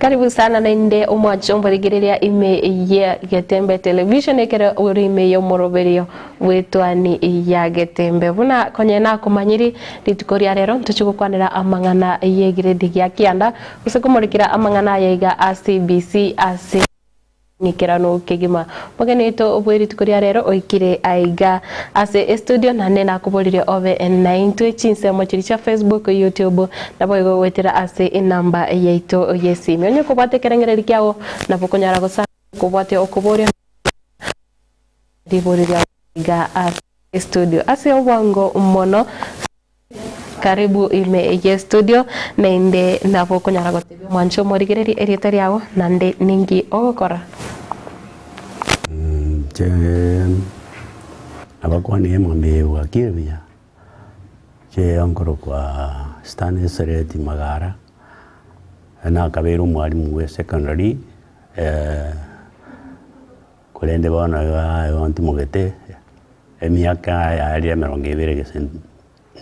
Karibu sana na inde umwachombo rigireria ime ya Getembe Television ekera uri ime yo moroberio wetwani ya Getembe buna konye na kumanyiri ritukoria rero tuchugukwanira amangana yegiredi gya kianda usekumurikira amangana yaiga ACBC ase nikirano kegima mogene ito obweri tukoria rero oikire aiga ase studio na nena kubolire ove n9 chinse mochiri cha Facebook YouTube na boigo wetera ase inamba yaito yesimi onye kubate kerengereri kyao na bokonyara gosa kubate okuboria dibolire aiga ase studio ase owango mono karibu ime ye studio na inde na bokonyara gotebe mwancho morigereri erietari yao nande ningi ogokora abakwani mwamewa kibya che onkoro kwa Stanisret Magara na kabero mwalimu we secondary kolende bana ya antimogete emiaka yali ya merongevere gesen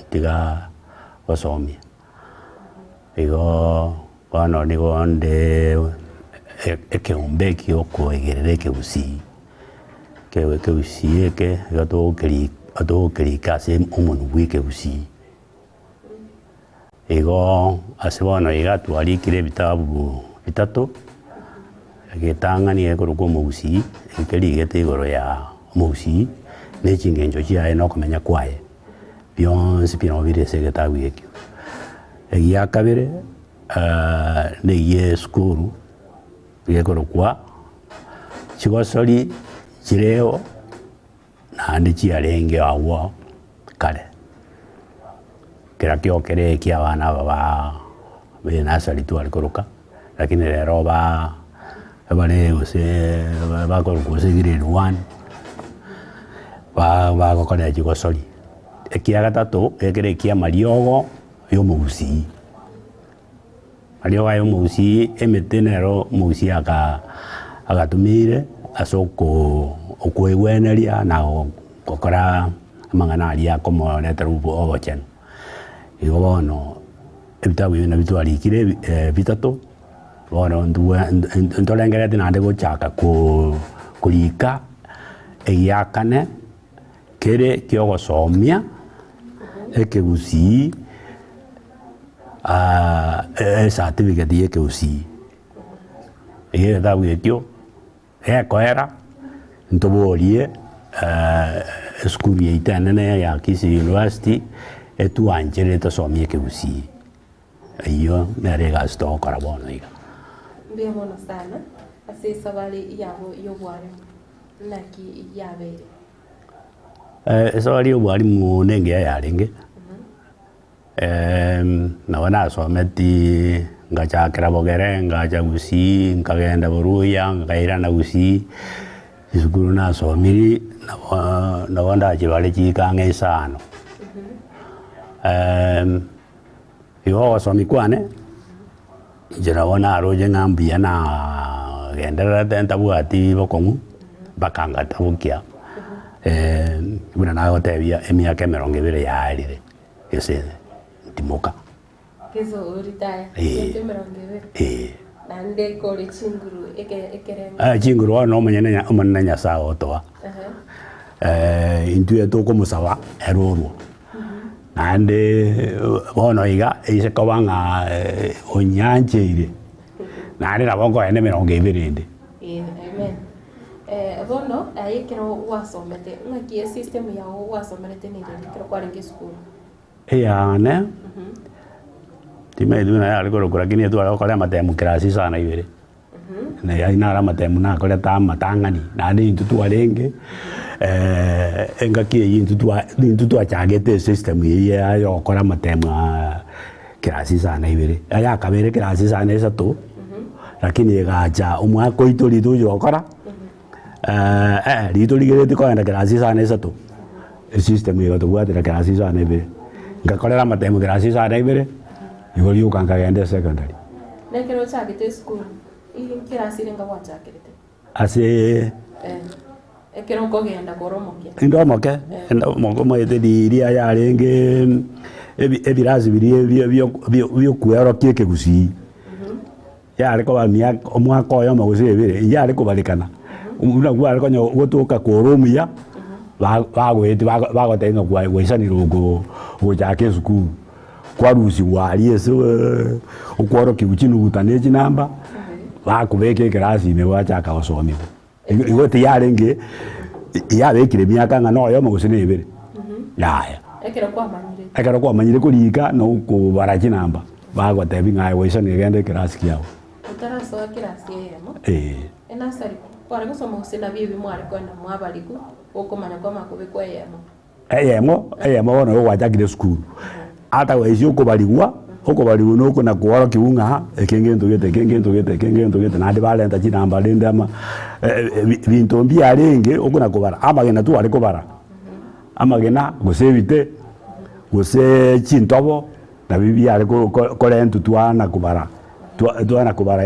tiga wasomi ego bana ni gonde ekeombeki okoegerere kebusi que usi que gato que casi un wiki usi ego asebano iga tuari kire bitabu bitato que tanga ni ego como usi que ligete goro ya musi ne chingenjo chia no komenya kwae bion sipino vire se que ta wiki ya kabere ne ye skuru ye goro kwa chigosori chireo na ndi chiarenge awo kale kira kyo kere kia bana baba be nasari tu alkoroka lakini lero ba bale ose ba ko kusigiri ruan ba ko kale chiko sori ekia gatatu ekere kia mariogo yo musi mariogo yo musi emetenero musi agatumire asoko okueweneria na kokora amangana alia como letrubo obochen igo bono ebitabu na bitwali kire bitato bono ntolengere tinande gochaka kulika eyakane kere kyogosomia ekegusi certificate yekegusi ebitabu ekyo koera ntoborie skuru yeitana ya Kisi University etu anjere to somie ke usi iyo narega sto karabono iga mbia bono sana ase sabali yabo yobware naki yabere sabali yobware mu nenge yarenge na wana someti ngachakira bogere ngacha gusi ngagenda boruya ngaira na gusi isukuru na somiri na wanda chibale chikanga isano iho somi kwane jera wana roje ngambia na gendera tenta buati bokongu bakanga tabukia buna na hotebia emia kemeronge bire yaarire ese timoka kezo uritaya kemeronge bire nande kore chinguru ekere chinguru no manyanya omananya sao toa intu eto como sawa eroro nande bono iga ise kobanga onyancheire nande na bongo ene meronge ibirinde amen bono ayekero wasomete ngaki system ya wasomete ni kero kwaringe school ne time duna ya algo kora kini tu ala kora matemu krasi sana ibere na ya ina ra matemu na kora ta matangani na ni tu alenge engaki intu tu achagete system ya yo kora matemu krasi sana ibere ya kabere krasi sana esa tu lakini gacha umwa koitori tu yo kora litori gere ko na krasi sana esa tu system yo tu wa de krasi sana ibere ngakora matemu krasi sana ibere yori ukanga gende secondary nekero chakite school kirasi renga wachakirite ase ekero kogenda koromokia indomoke moko moete diria yarenge ebirazi biri byo kuero kieke gusi ya ariko ba omwaka oyo magusebire ya ariko balikana una gwa ariko nyo gotuka kurumia bagwete bagotenga kwa gwisanira ugo ujake sukuru kwa rusi wali eso ukworo kibuchinu butaneji namba bakubeke klasi me wachaka basomye igote yarenge yabekire myaka ngano yo magusebire ya ekero kwa manyire kulika no kubaraji namba bagotebi ngai gwisanira gende klasi kiao utarasoa klasi yemo ena sari kwa gusoma usina bibi mwari kwenda mwabaliku ukomanya kwa makubi kwa eyemo ono wajakire skuru ata weisi ukobaligwa nuko na kuora kiunga ekengento gete na ndibalenta chinamba lende ama bintu mbia renge ukuna kubara amagena tu ariko bara amagena gusebite guse chintobo na bibi ariko kolentu tuana kubara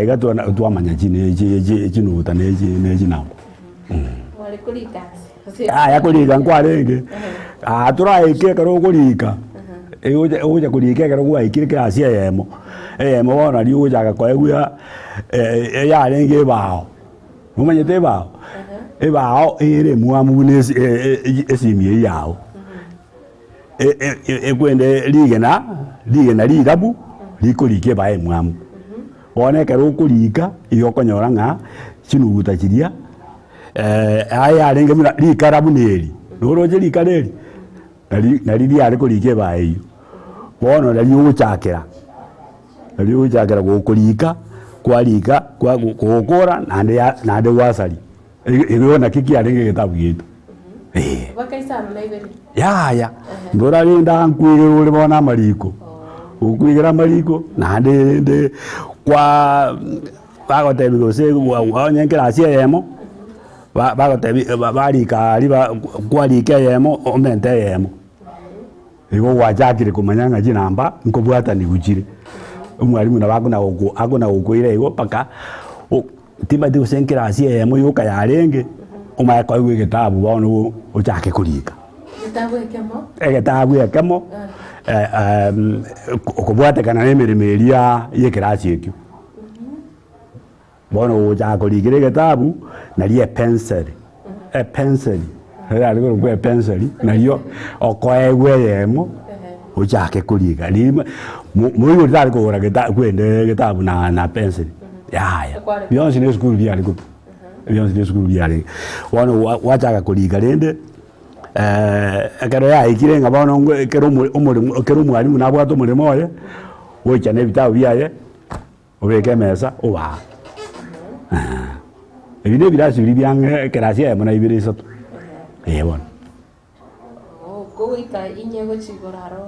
ega tuamanya chinuta neji namo wali kulika ya kulika nkwarenge turaike karo kulika uja kulika karo kwa ikire klasi yemo bona ri uja ka kwa ya renge bao mumanyete bao bao ire muamu nesi esimie yao ekwende ligena lirabu likulike bae muamu one karo kulika iyo konyora nga chinuta chiria aya renge mura likarabu neri noroje likareri nari ari kulike bae bono nari uguchakira gukulika kwalika gukora nande wasari igona kiki arenge gitabu gitu bakaisana na ibere ya ndora rinda nkwire uri bona mariko ukwigira mariko nande kwa bagotebi gose wanyenkera asie yemo bagotebi barika ari kwalika yemo omente yemo igo wajakire kumanyanga jinamba nkobwata ni gujire umwarimu na agona ukwire igo paka timba ndi usenkera asie yemo yuka yarenge umaya kwa iwe gitabu bono ujake kulika gitabu ekemo okobwata kana nemerimeria yekerasi ekyo bono ujake kuligire gitabu naliye pencil ari ko pencil naliyo okoewe yemo ujake kulika muyo ndari ko ora kwende gitabu na pencil ya beyonce ne school bia ariko beyonce ne school bia ari wono wachaka kulika rende akaro ya ikirenga bono kero mwalimu nabwato mulimo oye wocha ne bitabu bia obeke mesa oba ebine birasi bibyange kerasi ya mona ibire soto bona kuika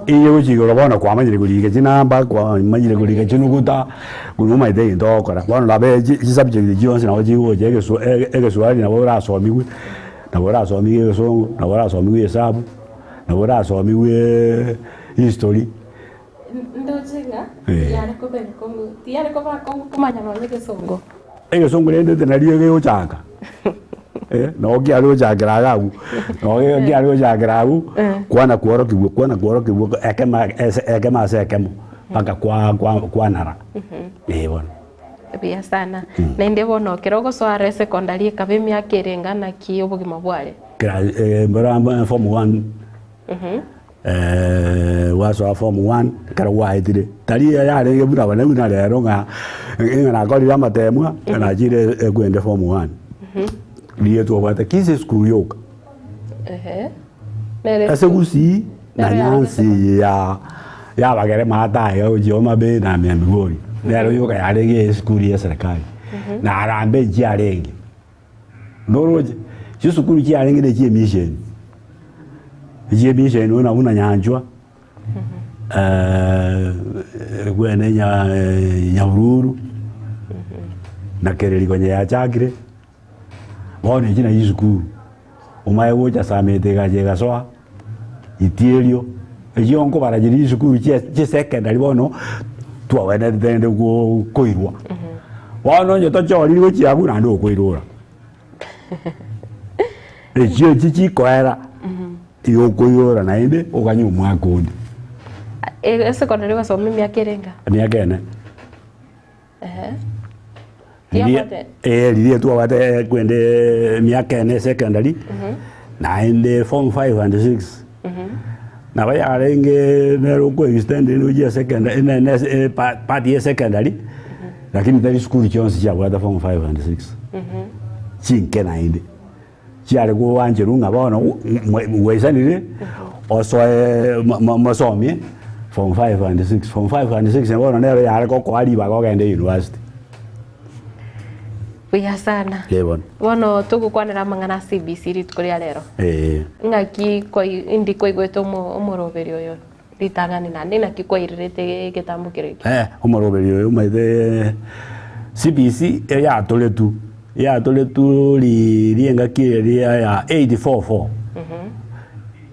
inyego chigoro bona kwa manyire kulika chinamba kwa manyire kulika chinuguta kunuma ide ndokora bona labe subject jonse na wajiwo jege so swali na bora asomiwe songo na bora asomiwe hesabu na bora asomiwe history ndojenga yale ko ben ko tiare ko ba ko kumanya manyege songo songo rende tenariye ge uchaka no kiaro chakiragu kwana kuoro kibu ekema sekemo paka kwa nara bona bia sana na ndebo no kirogo sware secondary kabemi akirenga na ki obugima bware mbara form 1 waso form 1 kara waitire tari ya rege bura bana buna rero nga ngana korira matemwa na jire kwende form 1 liye tu wata kise skuru yoka ese gusi na nyansi ya bagere mata yo joma be na miambori lero yoka ya rege skuru ya serikali na arambe jiarenge noroje skuru jiarenge de mission una nyanjwa gwene nyabururu na kereri kwenye ya chakire bona jina yizukuru umaye wocha samete gajega soa itierio yonko barajiri yizukuru che secondary bono twawena tende koirwa bono nyo tochori go chiagu na ndo koirora ejio chichi koera iyo koirora na inde oganyu mwakundi secondary wasomimi akerenga ni agene Lilie tu wate kwende miaka ene secondary. Na ende form 5 and 6. Na baya arenge nero ko extend no ya secondary ene party ya secondary. Lakini tari school chonsi cha wate form 5 and 6. Chinke na ende. Chiare go wanje runga bona wesanire oso masomi form 5 and 6 form 5 and 6 bona nero ya ko kwali ba ko gende university. Buya sana. Lebon. Bono tugukwanira mangana CBC ritkoria lero. Ngaki koi indi koi gweto umoroberi oyo. Ritangani nande naki koi irete getambukire. Umoroberi oyo maide CBC ya toletu. Ya toletu lienga kiria ya 844.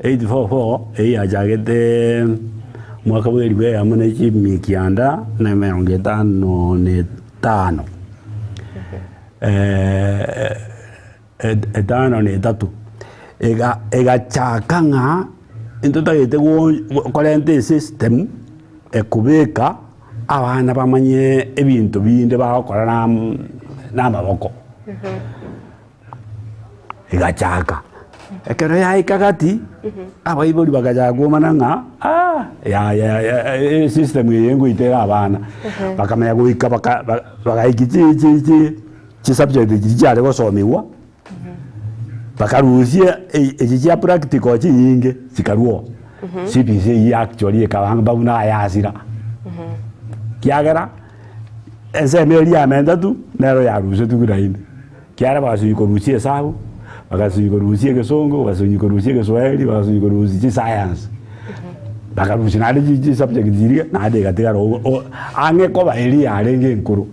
844 ya jagete mwaka weli ya mwenechi mikianda na meongetano ne tano. Etano ni tatu ega chakanga intota yete korente system ekubeka abana bamanye ebintu binde bakora na maboko ega chaka ekero ya ikagati abayiboli bakajagoma nanga ya system yengu itera abana bakamaya kuika bakaikiti subject kijare gosomiwa bakarusia ejija practical chinge zikaruo CBC actually ekabanga babuna yasira kiagera ensemble ya menda tu nero ya ruse tu kurainde kiara basu ko rusia sabu bakasu ko rusia kesongo basu ko rusia keswahili basu ko rusia science bakarusia na de subject ziriga na de gatigaro ange ko ba eli arenge nkuru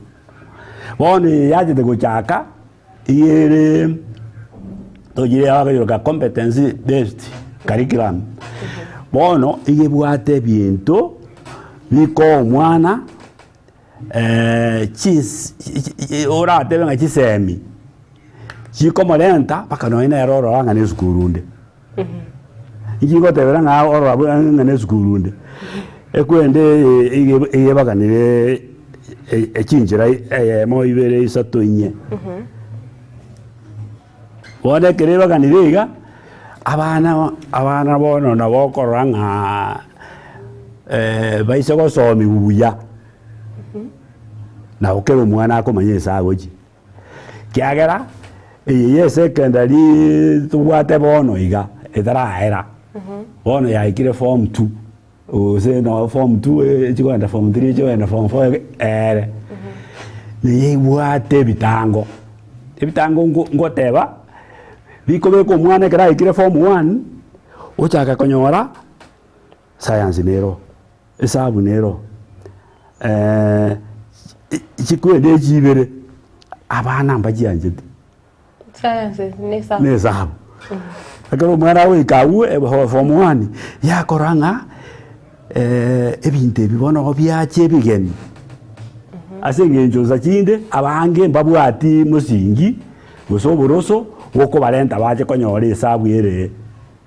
bone yaje de gochaka ire tojire abagayoka competency based curriculum bono igebwate bintu biko mwana chis ora tebe nga chisemi chiko lenta paka no ina eroro anga ne skurunde ikigo tebera nga oro anga ne skurunde ekwende igebaganire echinjira mo ibere isato inye wone kereba kaniriga abana bono na bokoranga baise go somi buya na okero mwana akomanye sagoji kiagera ye secondary tuwate bono iga etara era bono ya ikire form 2 o se no form 2 chikwenda form 3 chikwenda form 4 ere ni wate bitango ngoteba biko beko mwana kera ikire form 1 ochaka konyora science nero esabu nero chikwende jibere abana mbajanje science nesabu akaro mwana we kawu form 1 yakoranga ebinte bibono byache bigeni asengenjo zakinde abange mbabwati musingi gusoboroso woko balenta baje konyora esabu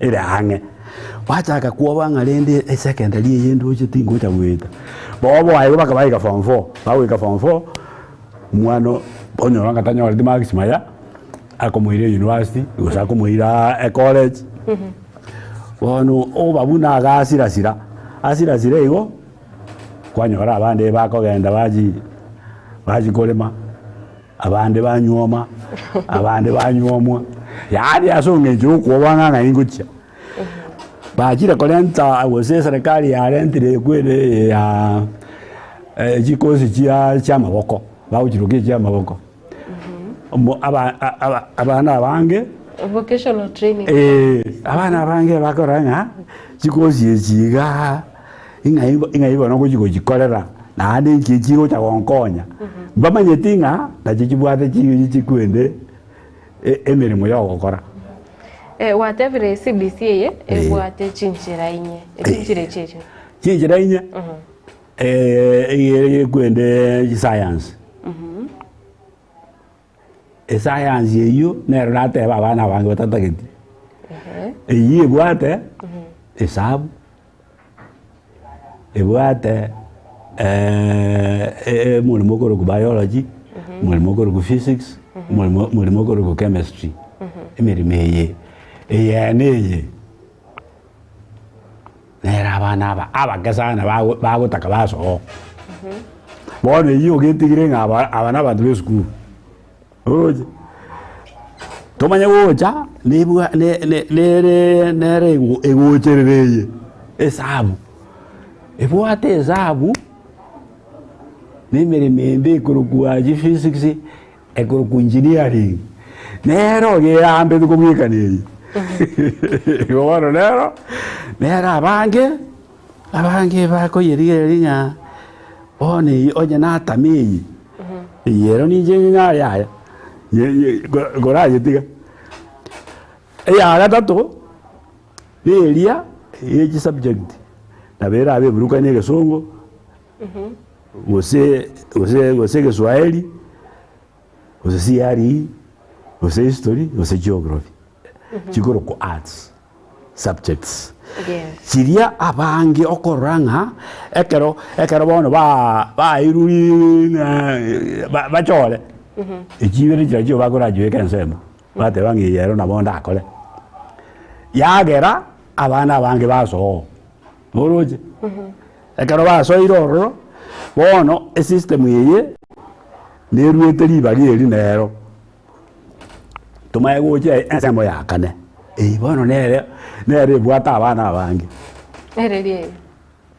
ere hange wachaka kuoba ngalende secondary yendo chitingo cha weta bobo ayo bakabaika form 4 bawika form 4 mwana onyora ngatanyora di maxima ya akomuire university usakomuira college wono obabuna agasirasira igo kwanyora abande bakogenda baji kolema abande banyoma abande banyomwa yari asongeje kuobanga ingucha bajira kolenta awose serikali ya rentire kwere ya jikosi cha maboko bawujiruke cha maboko abana bange vocational training abana bange bakoranga jikosi ejiga inga no kujiko jikolera na ande kijigo cha konkonya bamanye tinga na jijibwate jikwende emirimo yo gukora whatever CBC ye ebwate chinjira inye cheche chinjira inye kwende science science yeyo nero nate abana bange batatageti ebwate esabu ebwate mulimo ko biology mulimo ku physics mulimo ku chemistry emirimo eye neye nera abana abagesana bagutaka baso bono iyo getigire abana bantu besukuru oje tomanya woja nebwa nere egocherereye esabu ebwate esabu nemiremembe kurukuaji physics ekuruku engineering nero geambe tukubwikaneye bono nero abange bakoyerigeria one oje natamiyi yero nije ngaya goraje tiga ya gatatu eria eji subject na bera abe buruka ne gesongo você Kiswahili, você CRE, você history, você geography. Chigoro ko arts subjects. Siria abange okoranga ekero bono ba iruri ba chole. Echibere jajo bagora jwe kensema. Bate bangi yero na bonda akole. Yagera abana bange baso. Boroje. Ekero baso iroro. Bono e system yeye neruete libari eri nero tumaye goje ensemo yakane bono nere bwata abana abange ererie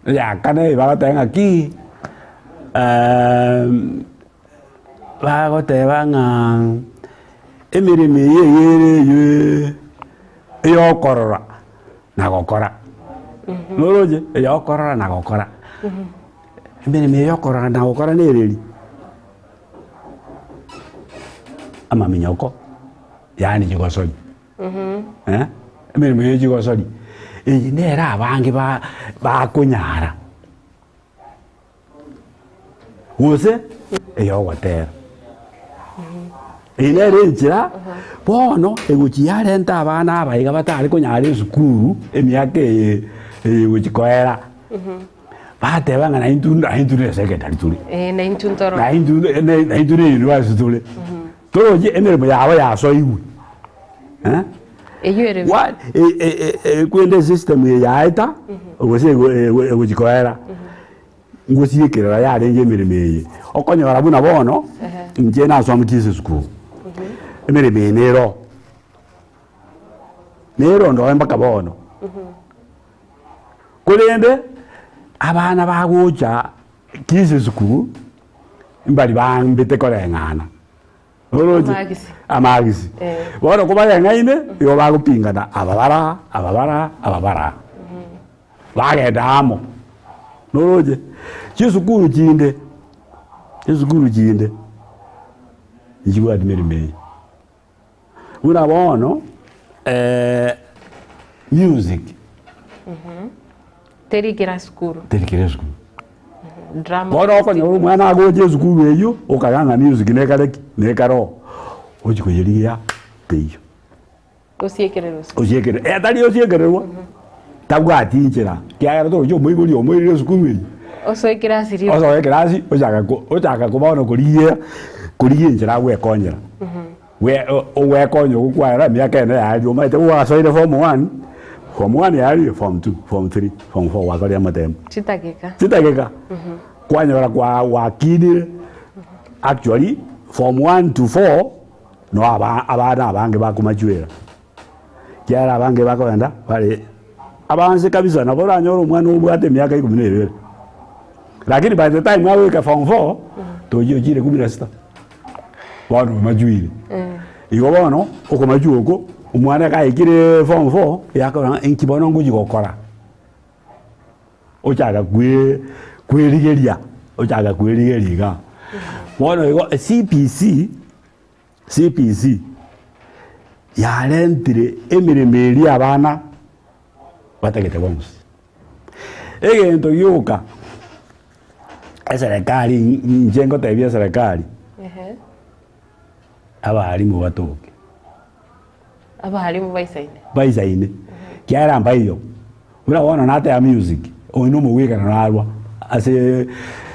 yakane bagatenga ki bagotebanga emirimo yeye yokorora nagokora noroje yokorora nagokora emirimo yokorora nagokora nereri ama minyoko yani jigosoni emirimo yejigosoni nera abange bakunyara wose eyogotera nere njira bono eguchiarenta abana abaiga batari kunyara esukuru emiaka egukikoera batebanga naintune secondary tuli naintune university tuli toroje emirimo yawe yasoiwe kwende system yaeta ogose egukikoera ngosiekera yarenge emirimo eye okonyora buna bono nje nasomutise sukuru emirimo nero ndo embaka bono kulende abana bagoja kise sukuru mbali bambete korengana oroje amagisi bono kuba ngaine yo bagupingana ababara bagedamo noroje chisukuru jinde njiwa admirime una bono music terikira skuru drama bono ko nyoru mwana agoje skuru eyo okaganga music nekaro ojiko yeriya teyo osiekerero etari osiekererwa tabwa atinjira kiagera to yo moibori omoire skuru eyo osoikira siri osoikira ochaka kubono kuriye njira gwekonyera we konyo gukwara miaka ene yario maite wasoire form 1 form 1 yario form 2 form 3 form 4 wakaria matem chitageka kwanyora kwa wakidire actually form 1 to 4 no abana abange bakumajuera kyara abange bakoenda bale abanze kabisa na bora nyoro umwana ubwate miaka 12 lakini by the time aweka form 4 tojo jire 16 bano majuire iyo bono okomajuoko umwana kaikire form 4 yakora enkibono nguji gokora ochaga kwerigeria bono ego CPC yarentire emiremeri abana batagete bonus egento yuka serikali njengo tebia serikali abarimu batoke abarimu baisaine kiara mbayo urabona nata ya music oino muwika narwa ase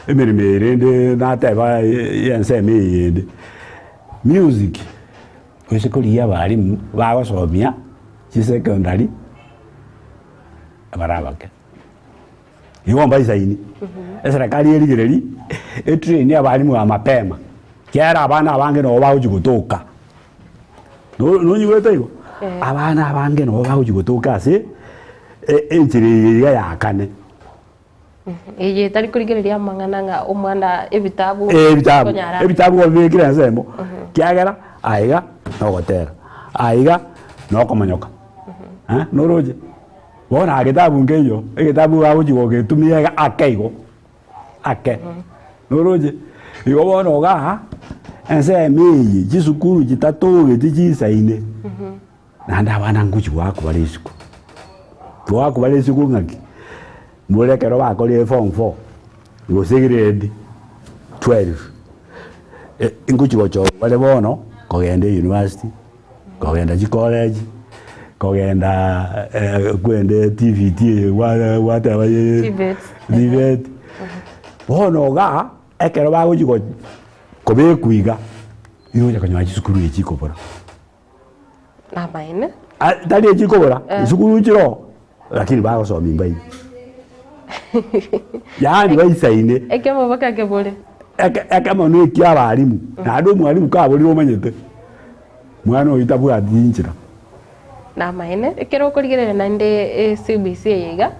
emirimo erinde nateba yenseme yende music kwesikuria abarimu bagosomia secondary abarabake igomba isaini serikali erigireri etrain abarimu wa mapema kera abana abange no bagutuka no nyigwete igo abana abange no bagutuka ase enchiri ya kane eye tari kurigereria mang'ana nga umwana ebitabu obikira nsemo kiagera aiga no gotera aiga no komanyoka noroje bona agitabu ngeyo egitabu bagujigo getumia akeigo ake noroje igo bona oga ensemi jisukuru jitatu getijisaine nanda abana nguji wako barisuku wako barisuku ngaki murekero bakore form 4 go grade 12 nguji gocho bale bono kogenda university kogenda college kogenda kwende TVT whatever TVT bono ga ekero bagujigo kobe kuiga yo yakanywa chisukuru yechikobora amaine dali yechikobora isukuru chiro lakini bagosoma imbai yani baisaine ekemo bakake bole ekamo no kiabarimu na ndo mwarimu ka boli omanyete mwana oyitabwa adinjira na maine ekero kurigerera nande CBC yiga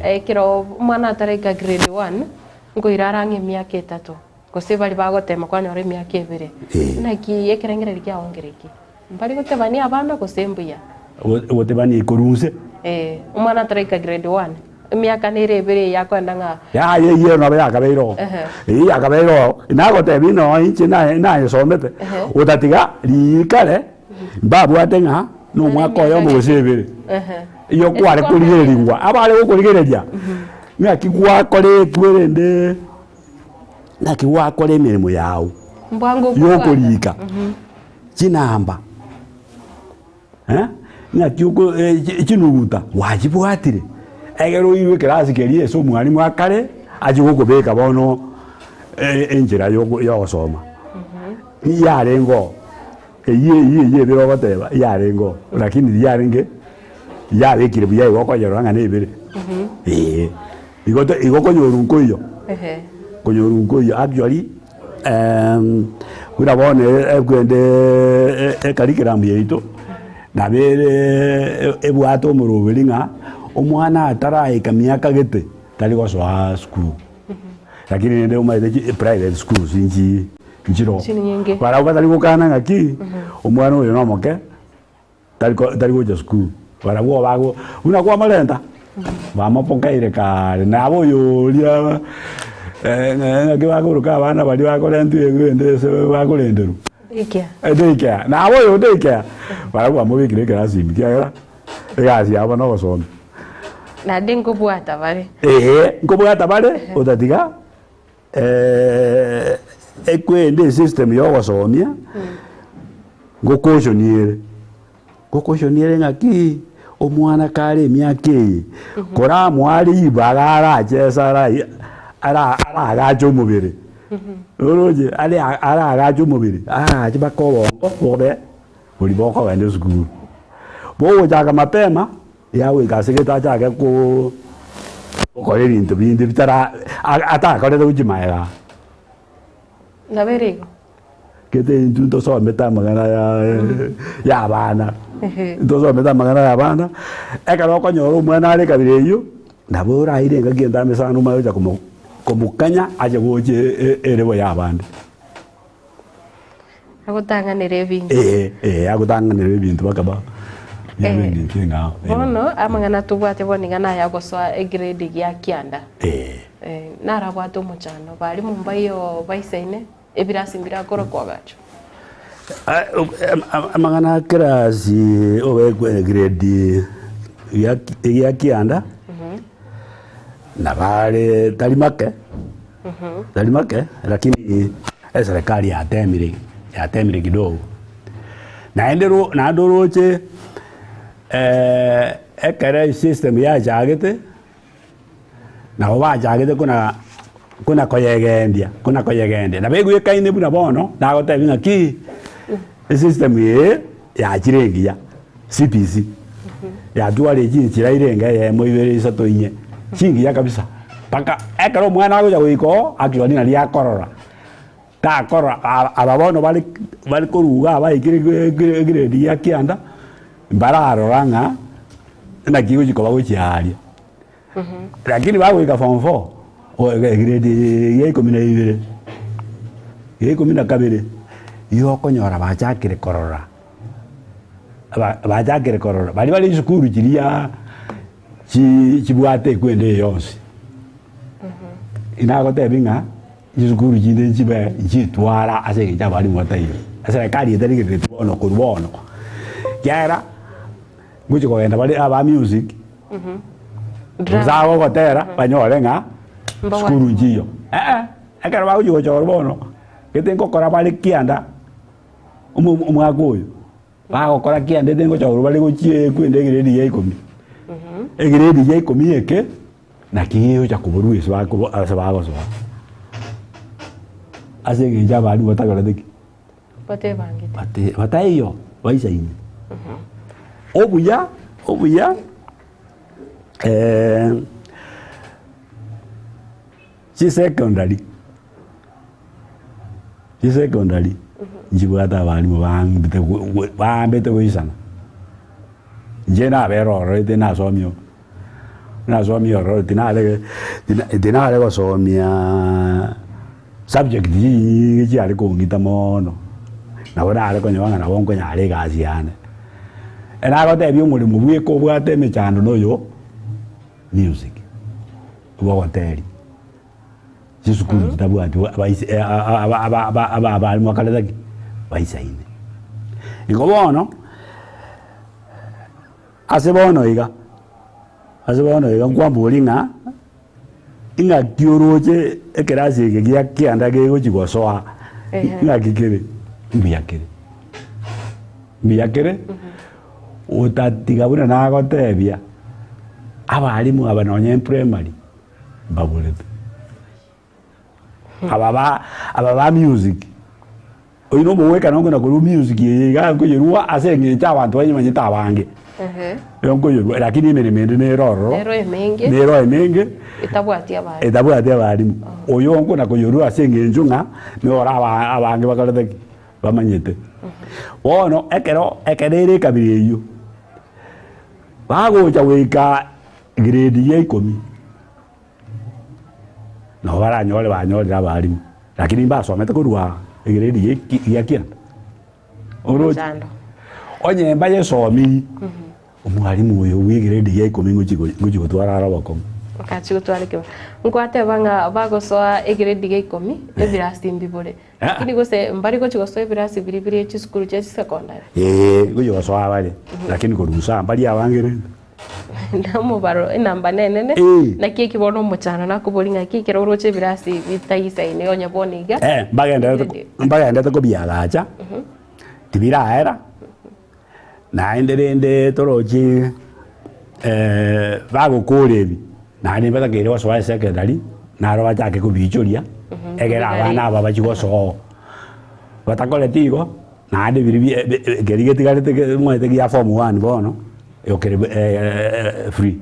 ekero mwana atareka grade 1 ngoirarange miaka 3 kose bali bagotema kwanyore miaka 2 naki ekerengereri kya ongereki mbali gotebani abana kosembuya gotebani kurunse umwana atareka grade 1 miaka nere bere yakwenda nga ya ye no ba akabeiro akabeiro nagotebi no inchi na somete utatiga likale babu atenga no mwako yo mugusebere iyo kware kurigereringwa abale gukurigereria ngaki gwakore twerende naki gwakore mirimo yawo mbango yo kurika kinamba ngaki uko kinuguta wajibwatire egero iwe klasi kerie so mwarimu akare ajigukubeka bono enjira yo gosoma yarengo ye biro bateba yarengo lakini yarenge yabekire buya igoko yoranga nebere igoko nyorunko iyo konyorunko iyo actually urabone ekwende ekarikiramu yeito nabere ebwato murubiri nga omwana ataraika miaka gete tali goswa school lakini ndio maide private schools njiro para ukatali gukana ngaki omwana uyo no moke tali goja school para bo bago una kwa malenda vamos ponkaire kare nabo yolia ngaki baguruka abana bali bakolentu egende se bakolenderu ikia nabo yo ikia para bo amubikire klasi bikia egasi abo no gosoma na dingo bwata bare ngobwata bare utatiga ekwende system yo gosomia ngokoshoniere ngaki omwana kare myake kora mwari ibagara chesara agacho mubiri oroje agacho mubiri chibakobo bobe uliboko wende skulu bo jaga mapema yawe gasigeta jaga ko kore bintu bindi bitara atakore ujimaera naberego kete ntundo so meta magana ya bana ntundo meta magana ya bana ekaro konyoro umwana ari kabire iyo ndabura ire ngagenda mesana numa yo komukanya aje goje erebo ya bande agotanganire bintu agotanganire bintu bakaba bono amangana tubwate boningana ya goswa grade ya kianda narabwate umuchano bari mumbayo baisaine ebirasimbira koro kwagacho amangana klasi obe grade ya kianda na bale talimake lakini serikali yatemire kidogo na ndoroche ekere system ya jagete na wa jagete kuna kuna koyegendia na begwe kaine buna bono na gotebinga ki system ye ya chirengia CPC ya duale chira irenga ye moibere isato inye chingia kabisa paka ekero mwana agoja wiko akioni na lia korora ta korora ababono bali koruga baikire dia kianda mbararo ranga na kiuji ko bagochiaria lakini bagwika form 4 grade ye komina ibere ye komina kabere yo konyora bachakire korora bachakire korora bali sukuru chiria chibwate kwende yonse ina gotebinga sukuru chinde chibe chitwara ase gija bali motai ase kali eterigire tuono kurbono yara nguchi koenda bali aba music Zago gotera banyore nga skuru njiyo ekero baguji gochora bono getengo kora bali kianda umwagoyo bagokora kianda tengo choro bali gochie kwende grade ya 10 grade ya 10 eke na kiyo cha kuburu iso bago so ase ngeja bali botakora deki bate bangite bate iyo baisa ini obuya secondary njibwata abalimu bambete goisana nje naberoro tinasomio ro tinale gosomia subject chiari kong'ita mono nabo nare konyabanga nabo nkonyare egasi yane enagotebia omoremo bweka obwate emechando noyo music bogoteri chisukuru chitabwati abalimu bakaretaki baisaine igo bono ase bono iga nkwambori ng'a kioroche ekerasi eke gia kianda gegochigosoa ng'aki kere mbiyakere otatiga buna nagotebia abalimu abanonye primary baburete ababa music oino mweka nongo na kuru music yiga ngoyerwa asenge cha abantu banyimanyita abange yongoyerwa lakini imeremende neroro nero emenge itabwati abalimu oyongo na koyerwa asenge njunga nora abange bakalete bamanyete wono ekerere kabiri iyo bagocha wika grade ya 10 no banyore abalimu lakini basomete kurwa grade ya kianda orochi onyemba yesomi omwalimu oyo wi grade ya 10 nguchi gutwara arabako kachi gutwara kiba nkwate banga bagosoa grade ya 10 ebirasi mbibore lakini gose mbari gochi gosoa ebirasi biribiri chisukuru cha secondary nguchi gosoa bale lakini korusa mbari abangere namubaro inamba nene na kiki bono muchano nakubolinga kiki roche birasi bitayisaine onya boniga mbagenda ko biagacha tibira era na enderende torochi bago korebi na ni bata kere waso secondary na ro bacha ke kubichoria egera abana aba bachigoso batakoletigo na de biribi gerige tigarete mwete ya form 1 bono yokere free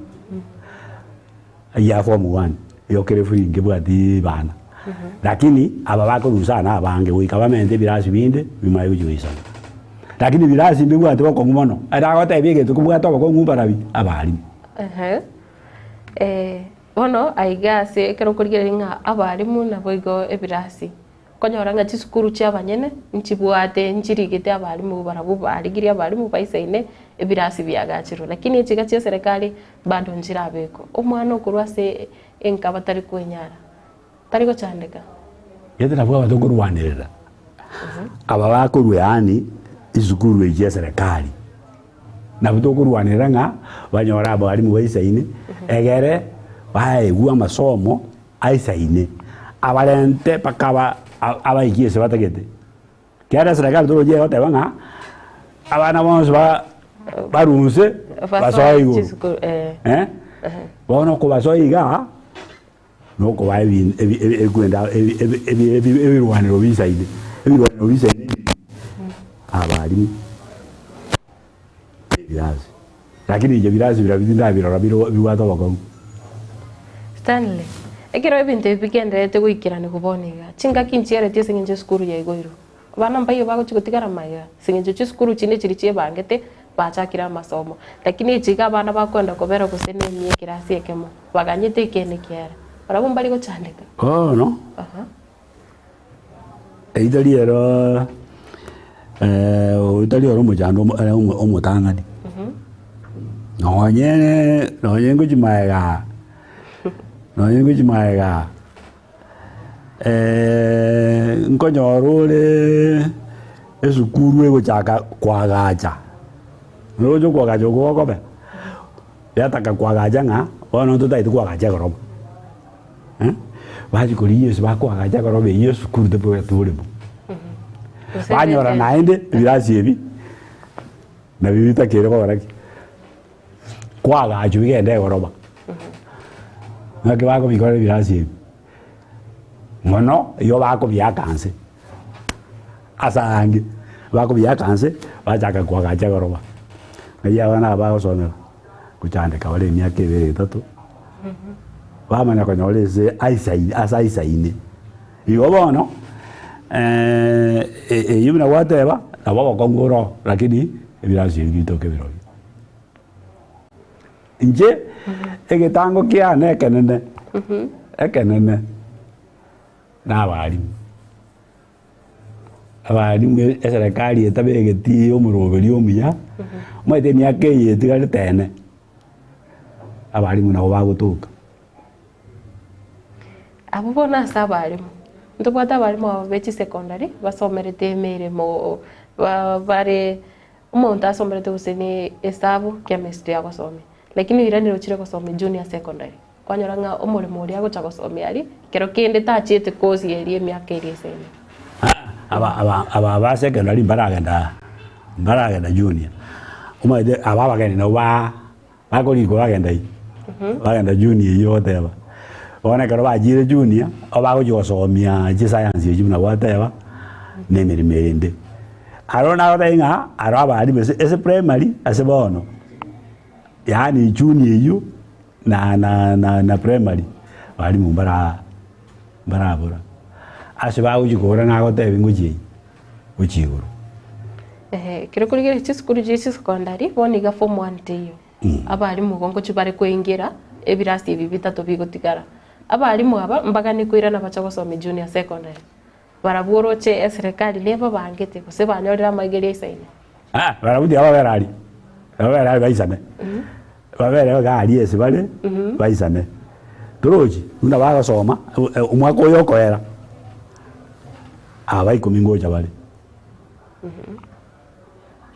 ya form 1 yokere free ngebwati bana lakini aba bakorusana abange wikabamente birasi binde bimaye kujuisa lakini birasi mbibwati bako ngumono aragote biege tukubwata bako ngumbarabi abali bono aigase kero kurigerenga abalimu naboigo ebirasi konyoranga chisukuru cha banyene nchibwate nchirigite abalimu barabu barigiria abalimu baisaine ebirasi byagachiro lakini echiga cha serikali bado njirabeko omwana okurwase enka batari kwenyara tari go chandeka yete nabwo batongurwanirira aba bakorwe yani isukuru ya serikali nabutongurwanirira nga banyora abalimu baisaine egere baegwa masomo aisaine abalente pakaba abaikie se batagete kiara serikali toro je batebanga abana bonse barunse basoigo bono ko basoiga no ko wa ekwenda ebirwaniro bisaide ebirwaniro bisaide abalimu birazi lakini je birazi birabinda birora biwato bako Stanley ekero ebintu ebikenderete gwikirana kuboniga chinga kinchiere tie singenje skuru ya igoiro bana mbayo bago chikotigara maya singenje chi skuru chine chiri chie bangete bachakira masomo lakini ichiga bana bakwenda kobera gusene mie kirasi ekemo baganyete ikene kiara barabo mbali go chandeka no eidaliero udaliero mujando omutangani nonye ngujimaega nkonyorore esukuru egochaka kwagacha nojo kwagacha gokobe yataka kwagacha nga ono tutaiti kwagacha gorobo baji kuri Yesu bakwagacha gorobe Yesu kuru de turebo banyora naende birasi ebi na bibita kere ko baraki kwagacha bigende goroba ngake bako bikore birasi ebi ngono yo bako byakanse asange bako byakanse bachaka kwagacha goroba ngaya bana bako somera kuchandika wale myaka 2-3 bamanya konyoleze aisaine iyo bono yibina wateba nabo bakongoro lakini ebirasi bitoke biro nje egetango kia nekenene ekenene n'abarimu eserikali etabegeti omuroberi omuya maite myaka eyetigare tene abarimu nabo bagotoka abo bona sabarimu ntubwata abarimu abechi secondary basomerete emirimo bare umuntu asomerete guseni esabu chemistry agosome lakini iraniro chire gosome junior secondary kwanyoranga omurimo uri agocha gosome ari kero kende tachete course yeri emyaka eri esene aba secondary baragenda junior umaide aba bageni no bagoriko bagenda junior yoteba ona kero bajire junior obago gosomia je science yeju na wateba nemirinde arona odainga araba ari ese primary ase bono yani junior yu na primary bari mu barabura ase bago jikora na gotebe nguji uchiguru kero kurigere chiskuru je secondary boniga form 1 tiyo abari mu gongo chibare kwingira ebirasi ebi bitatu bigotigara abarimu aba mbaga ni kwirana bacha gosoma junior secondary barabworoche serikali leba bangete kose banyorera magere isaine barabudi ababerari baisane babere gari ese bale baisane turoji una bagasoma umwako yokoera aba ikomingo chabale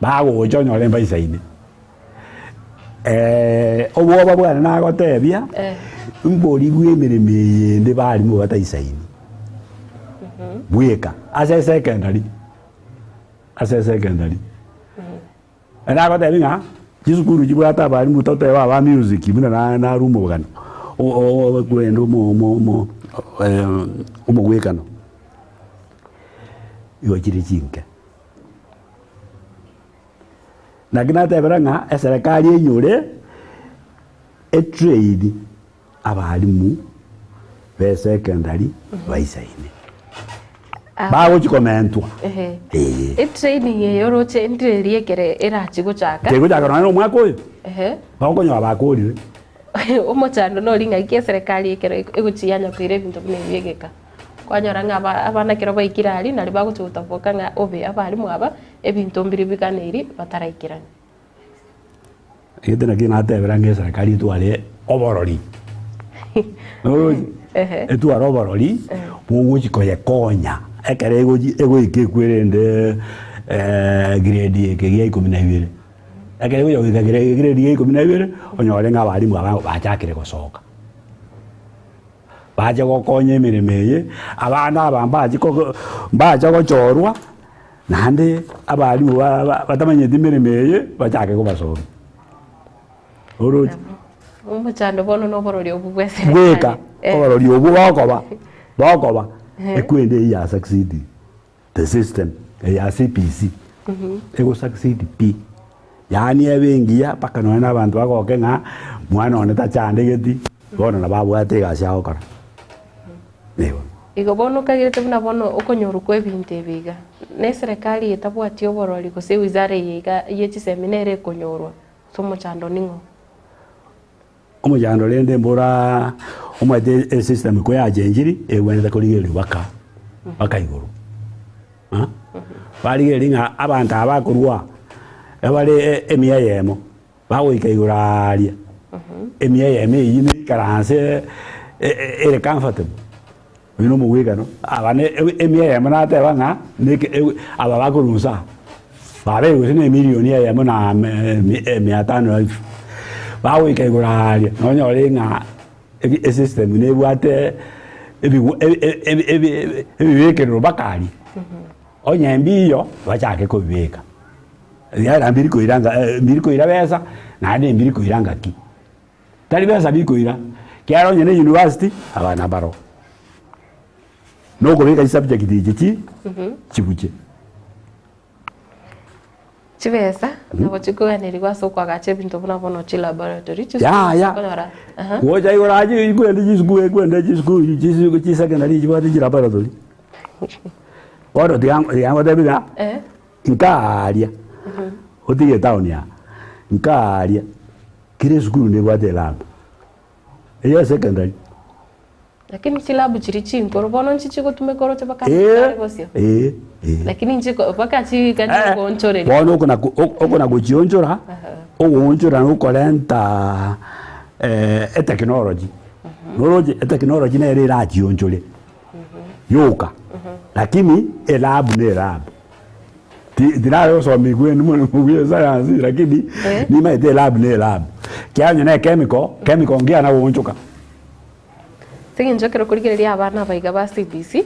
bago chonyore baisaine obo bwana nagotebia mbori gwemereme yende bari mu bataisaini bweka ase secondary ana gotebinga jisukuru jibwata bari mu tote wa music buna na rumo gano o gwendo mo gwekano yo jiri jinke nagina teberanga eserikali enyure trade abarimu be secondary baisaine bago chikomentwa training yoroche ndirerie kere erachi gochaka tego chaka no mwako uyu bago konyo abakorire omochando no ringa ki serikali kere eguchianya kwire bintu bine biegeka kwanyoranga abana kero baikirari nari bago chutafoka nga obe abarimu aba ebintu mbiri bikaneri bataraikirana na kina teberanga serikali twale oborori etu aroborori buguchi koye konya ekere ego ikekwerende grade ekegia 12 ekere yo grade 12 onyore nga barimu aba bachakire gosoka baje gokonye emiremeye abana abambaje gochorwa nande abarimu batamanyete emiremeye bachake gobasoka oroji umuchando bono no borori obugwese bweka obarori obo bakoba ekwende ya succeed the system ya CPC ego succeed p yani ebengia paka no na bantu bagoke nga mwana one tachande geti bona na babwate gashao kora nibo igo bono kagirete buna bono okonyoru kwa ebintu ebiga ne serikali etabwati oborori gose wizara yiga yechi seminare konyorwa somo chando ningo omujando lende mbora omwete system ko ya jenjiri ewenda koligeri baka iguru baligeri nga abantu abakurwa ebale emia yemo bawo ikaiguraria emia yemo yini karanse ere comfortable bino muwiga no abane emia yemo na teba nga aba bakurunsa babe gusine milioni yemo na 500,000 bawo ikaiguraria nonyore nga system ne bwate ebibekero bakali onyembi yo bachake kubika ya mbiri koira besa na ande mbiri koira ngaki tali besa bikoira kyaro nyene university abana baro noko beka subject iki chibuche chibesa nabo chikuganiri gwaso kwagache bintu buna bono chi laboratory ya woja igoraji ikwende jisgu chi secondary jibati laboratory oro diango debiga inkaria otige town ya inkaria kire skulu ne bwate lab eya secondary lakini chilabu chiri chinkoro bono nchichi gutume koro cha bakari bosio lakini nchiko bakachi kanyo gonchore bono okona gochionchora ogonchora no kolenta technology technology na ere ra chionchore yoka lakini elabu ne lab dinayo so migwe mugwe science lakini ni maite lab ne lab kyanyo na chemical ngia na gonchoka Tingi njokero kurigereria abana baiga ba CBC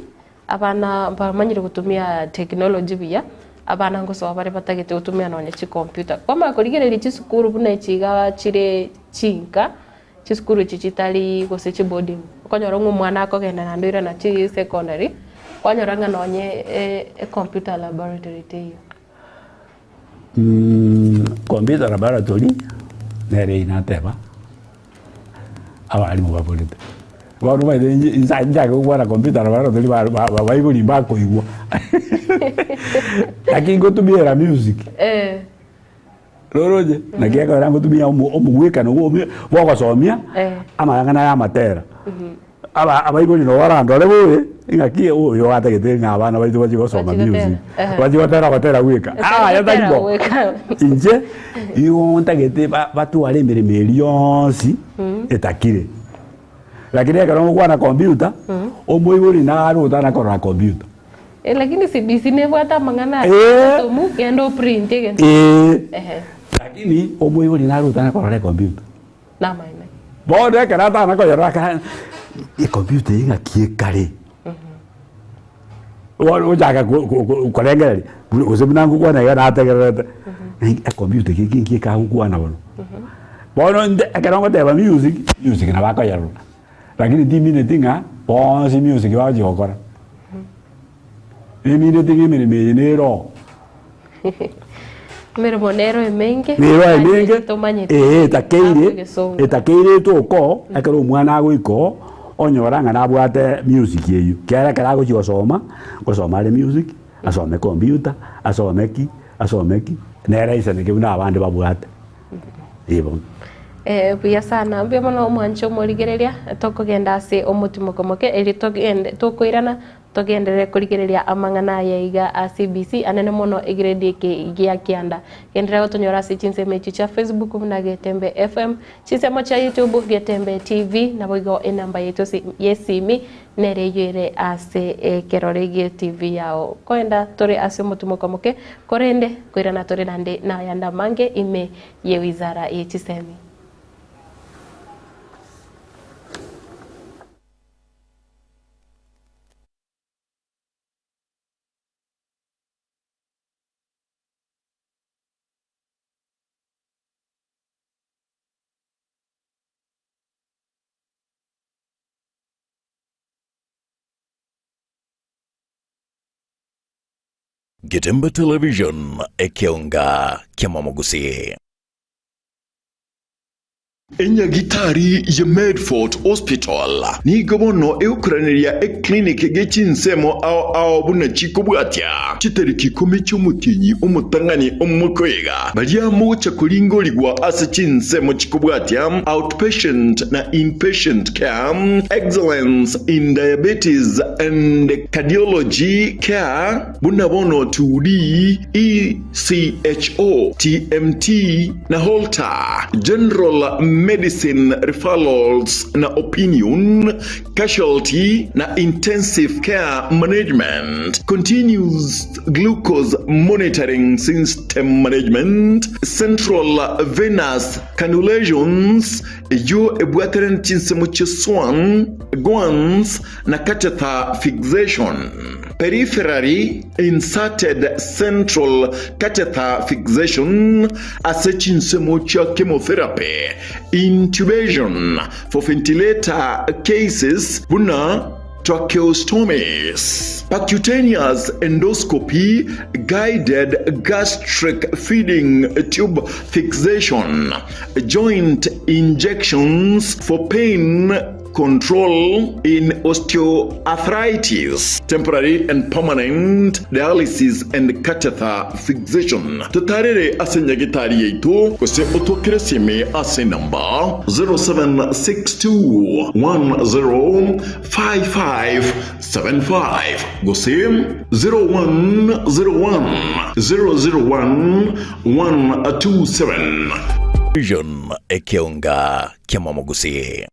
abana bamanyire gutumia technology biya abana ngoso bare batagete gutumia nonye chi computer kwama kurigereria chi sukuru buna chiga chire chinka chi sukuru chichitali gose chi boarding okonyora mwana akogenda na ndira na chi secondary kwanyoranga nonye computer laboratory teyo computer laboratory nere inateba abali mubabolete Wanu mai denji inside jago kwa computer laboratory ba igori bako igwa lakini gotumia music Roroje na kiaka rango tumia omuweka no wo somia ama ngana ya matera aba igori no warando lewe ingaki yo atagete ngabana baitu baji gosoma music baji batera weka ya taribo inje iyo ntagete batu ale miremeri yonsi etakire lakini akarongo kwa na computer omoibori na aruta na kora computer lakini CBC ne bwata mangana tomu kendo print again lakini omoibori na aruta na kora computer na maina bode karata na kora ka computer inga kiekare o jaga kolengere usebunangu kwa na ya atagerete computer kiki ka kwa na bono bono akarongo teba music na bako yaro lakini 10 minutes nga bonsi music waji okora minute ngimere nero mero monero emenge takeire toko akaro mwana goiko onyoranga na bwate music yeyu kera kara gosoma le music asome computer asomeki nera isane ke una abande babwate ibon buya sana mbia mono mwancho morigereria tokogenda ase omutimo komoke eri tokoirana togendere kurigereria amangana yaiga a CBC anene mono egrade ke gia kianda kendera gotonyora ase chinseme cha Facebook na Getembe FM chinsemo cha YouTube Getembe TV na boigo enamba yetu yesimi nereyere ase kerorege TV yao koenda tore ase omutimo komoke korende koirana tore nande na yanda mange ime ye wizara yechisemi Getembe Television ekionga kiamamugusi. Enya gitari ya Medford Hospital ni gobono eukraniria clinic gechinsemo ao buna chikobwatia chiteriki komecho mutinyi umutangani umukwega balia mocha kulingoligwa ase chinsemo chikobwatia outpatient na inpatient care, excellence in diabetes and cardiology care, buna bono 2D ECHO TMT na Holter general medicine referrals na opinion, casualty na intensive care management, continuous glucose monitoring system management, central venous cannulations, yo ebwateren chinsemo cheswan, guans na catheter fixation, peripherally inserted central catheter fixation, chinsemo cha chemotherapy, intubation for ventilator cases, buna tracheostomies, percutaneous endoscopy, guided gastric feeding tube fixation, joint injections for pain control in osteoarthritis, temporary and permanent dialysis and catheter fixation. Tutarere asenya gitari yetu kose otokere sime ase number 0762105575 gose 0101001127 Vision ekionga kiamamugusi.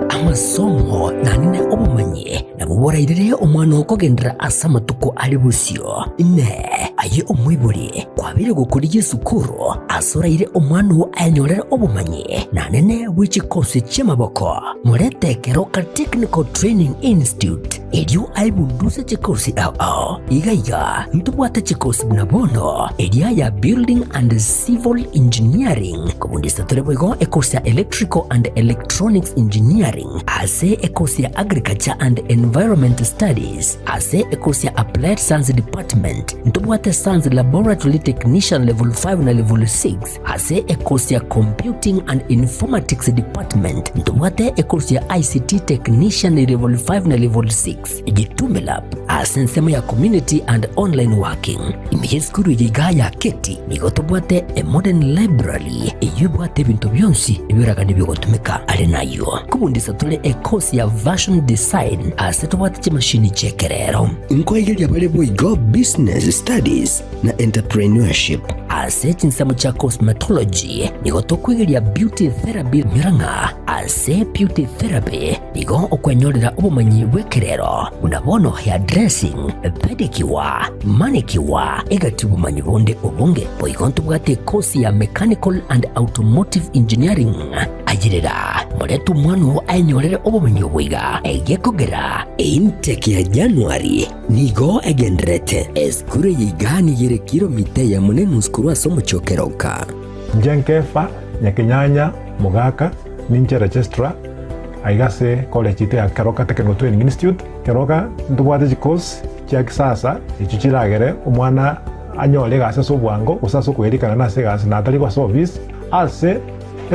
Amasomo nanine obumanyi nabuborairire omwana okogendera asamatuko ali busyo ne aye omwibuli kwabire gukuri Yesukuru asoraire omwana anyorera obumanyi nanene w'ekikosi ky'amaboko muretekero ka Technical Training Institute elyo aibunduse ekikosi ao igaiga ntubwate ekikosi bunabono elya ya Building and Civil Engineering kubundisa tulebwego ekosi ya Electrical and Electronics Engineering, ase ekosi ya Agriculture and Environment Studies, ase ekosi ya Applied Science Department, ntubwate Science Laboratory Technician level 5 na level 6, ase ekosi ya Computing and Informatics Department, ntubwate ekosi ya ICT Technician level 5 na level 6, Gitume Lab, ase nsemo ya Community and Online Working, imiyeskuru yigaya keti, nigotubwate a Modern Library, iyubwate bintu byonsi ibiraga nibigotumika ali nayo. Kubundisa tule ekosi ya Version Design, ase tubwate chimashini chekerero. Inkwaigali ya bale boigo Business Studies na Entrepreneurship, ase chinsamo cha Cosmetology, nigoto kwaigali ya Beauty Therapy miranga, ase Beauty Therapy, nigo okwenyorera obumanyi bwekerero, unabono hair dressing, pedicure, manicure, egati obumanyi bonde obunge, boigo ntubwate kosi ya Mechanical and Automotive Engineering, ajirira, moletu mwanu anyorere obumanyi obwiga, egekogera, intake ya January, nigo egendrete, eskure yigani yere kilomite ya munenu skuru asomo chokeroka. Jenkefa, Nyakenyanya, Mugaka, Ninche Registrar, aigase college ite ya Keroka Technical Training Institute. Keroka ntubwate chikosi kya kisasa ichichiragere omwana anyole gase sobwango usaso kwerikana nase gase natali kwa service ase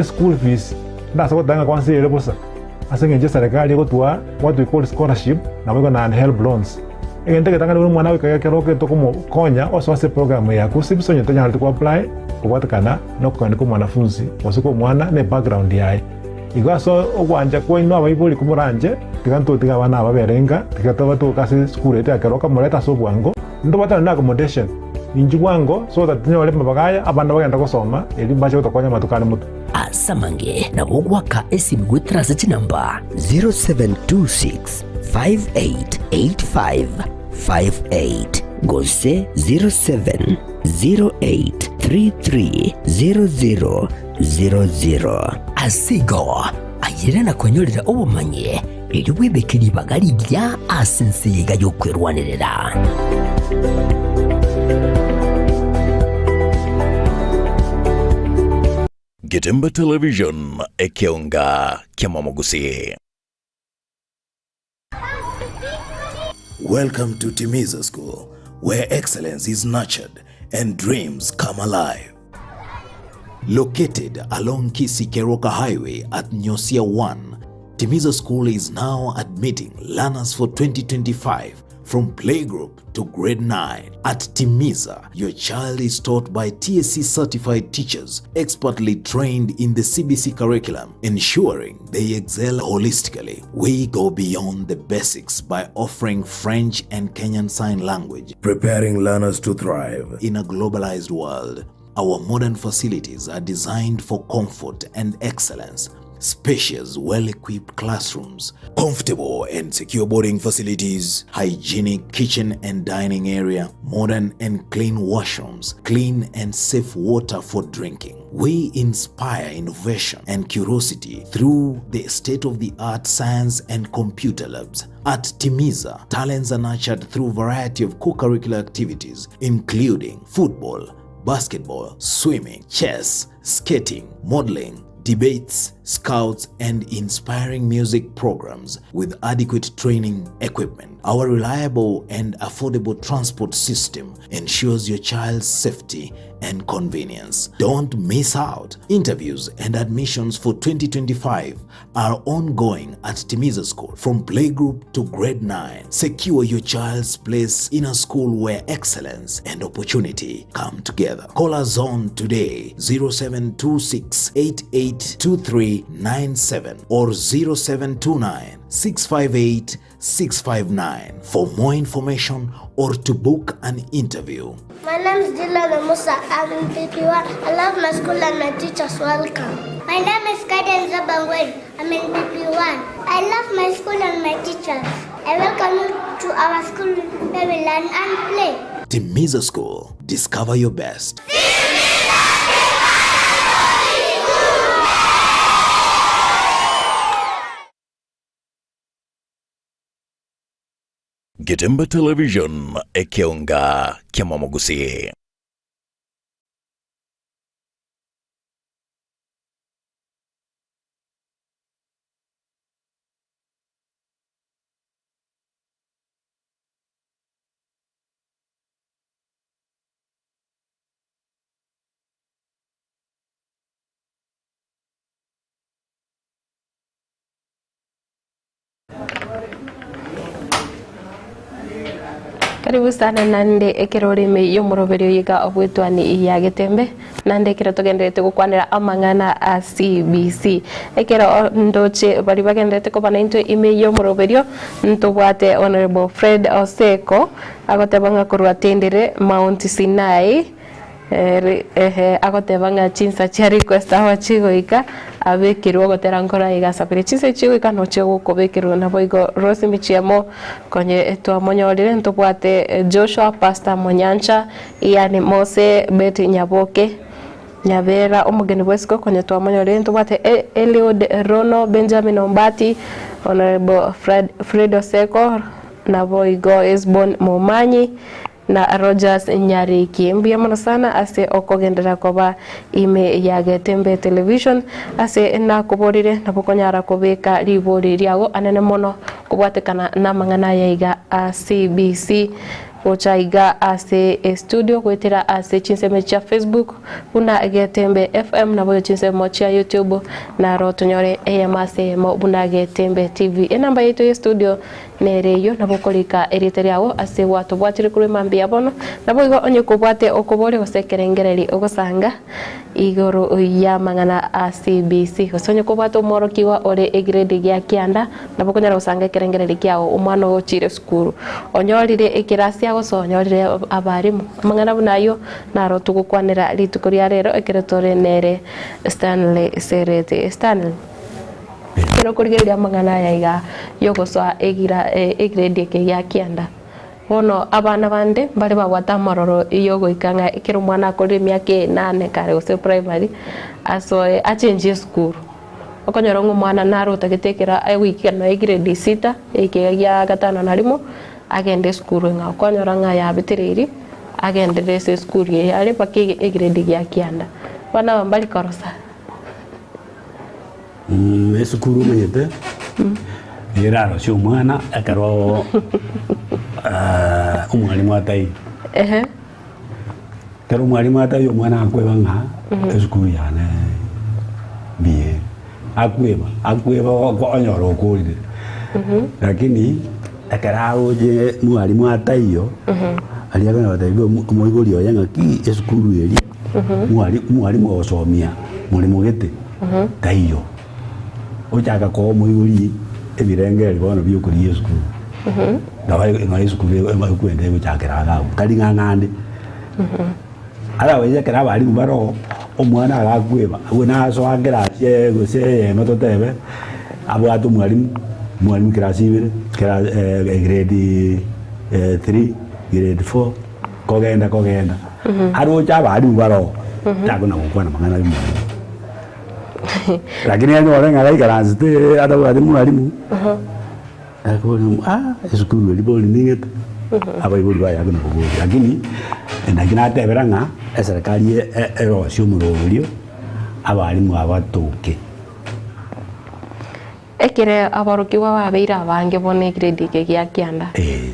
school fees ndasa kotanga kwansi ele bosa ase ngenje serikali gotwa what we call scholarship na wego na help loans egente ketanga ni mwana wika Keroka to komo konya oso ase program ya kusibisonye tanya alikuwa apply kubatakana no kwandika mwanafunzi wasiko mwana ne background yae igaso ogwanja koino abayibuli kumuranje tiganto tiga bana ababerenga tigatoba to kasi school ete Keroka muleta sobwango ndo batana na accommodation injibwango so that nyole mabagaya abana bagenda gusoma eli mbaje utakonya matukane mutu asamange na bogwaka esimu gwetrase chinamba 0726 588558 gose 0708330000 asigo ayirana kwenyorera obumanyi eli bwebekeri bagali lya asensiga yokwerwanirira. Getembe Television ekionga kiamamugusi. Welcome to Timiza School, where excellence is nurtured and dreams come alive. Located along Kisii-Keroka Highway at Nyosia 1, Timiza School is now admitting learners for 2025 from playgroup to grade 9. At Timiza, your child is taught by TSC certified teachers expertly trained in the CBC curriculum, ensuring they excel holistically. We go beyond the basics by offering French and Kenyan Sign Language, preparing learners to thrive in a globalized world. Our modern facilities are designed for comfort and excellence. Spacious, well-equipped classrooms, comfortable and secure boarding facilities, hygienic kitchen and dining area, modern and clean washrooms, clean and safe water for drinking. We inspire innovation and curiosity through the state-of-the-art science and computer labs. At Timiza, talents are nurtured through a variety of co-curricular activities, including football, basketball, swimming, chess, skating, modeling, debates, scouts, and inspiring music programs with adequate training equipment. Our reliable and affordable transport system ensures your child's safety and convenience. Don't miss out. Interviews and admissions for 2025 are ongoing at Timiza School from playgroup to grade 9. Secure your child's place in a school where excellence and opportunity come together. Call us on today 0726 882397 or 0729 658 659 for more information or to book an interview. My name is Dylan Musa. I'm in PP1. I love my school and my teachers. Welcome. My name is Kaden Zabangwen. I'm in PP1. I love my school and my teachers. I welcome you to our school where we learn and play. Timiza School. Discover your best. Getembe Television ekionga kiamamogusi. Karibu sana nande ekirorime yo moroberio yiga obwitwani ya Getembe nande kiro tugendete gukwanira amangana a CBC ekiro ndoche bari bagendete kubana into ime yo moroberio ntobwate Honorable Fred Oseko agotebanga kurwatendere Mount Sinai agotebanga chinsa cha request aho chigoika abekirwo gotera nkora igasabire chinsa chigoika no chego kubekirwo na boigo Rose Michiamo konye etwa monyorire ntobwate Joshua Pastor Monyancha yani Mose Betty Nyaboke Nyabera umugeni wesiko konye twa monyorire ntobwate Eliud Rono Benjamin Ombati Honorable Fred Oseko na boigo Esbon Momanyi na Rogers Nyariki mbia mwana sana ase okogendera koba ime ya Getembe Television ase na kuborire na bukonyara kubeka ribori riago anene mono kubwatekana na mangana yaiga CBC Ochaiga ase studio kwetera ase chinseme cha Facebook una Getembe FM na boyo chinseme cha YouTube na rotonyore AMase mo buna Getembe TV enamba yetu ya studio nereyo na bokolika eriteriago ase watu bwatire kuri mambia bono na boyo onye kubwate okobore osekerengereri ogosanga igoro ya mangana CBC osonye kubwate umorokiwa ore grade ya kianda na bokonyara osanga kerengereri kiao umwana ochire skuru onyorire ekirasi gusonyorire abarimu mangana bunayo naro tugukwanira ritukuria rero ekeretore nere Stanley Serete Stanley kero kurigeria mangana yaiga yogosoa egrade ke ya kianda bono abana bande bari bagwata maroro iyogo ikanga ikero mwana akore myake 8 kare ose primary asoe achange school okonyora ngumwana naro tagetekera wikano egrade 6 ekegia gatano narimo agende skuru nga okonyora nga ya bitiriri agende rese skuru ye ari pake egrade ya kianda bana bali korosa skuru menyete iraro sio mwana akaro umwalimu atai kero umwalimu atai omwana akweba nga esukuru yana biye akweba onyora okulire lakini akarao je mwalimu ataiyo aliagana bataiyo omoigori oya ngaki esukuru eri mwalimu osomia mulimo gete taiyo ochaka ko omoigori ebirengeri bono byokuri esukuru na esukuru emakwende guchakira gago kali ngangande ara weje kera bali baro omwana agakweba wena so angera che gose no totebe abwatu mwalimu kirasi ibere kera grade 3 grade 4 kogenda aro cha bali baro tako na kukwana mangana bimu lakini yani wale ngai karanzi te ada wale mwalimu ako esukuru liboli ningete aba ibuli baya kuna kubuli lakini ndakina teberanga eserikali erosio murorio abalimu abatoke ekere abarukiwa babeira abange bone grade ke gya kyanda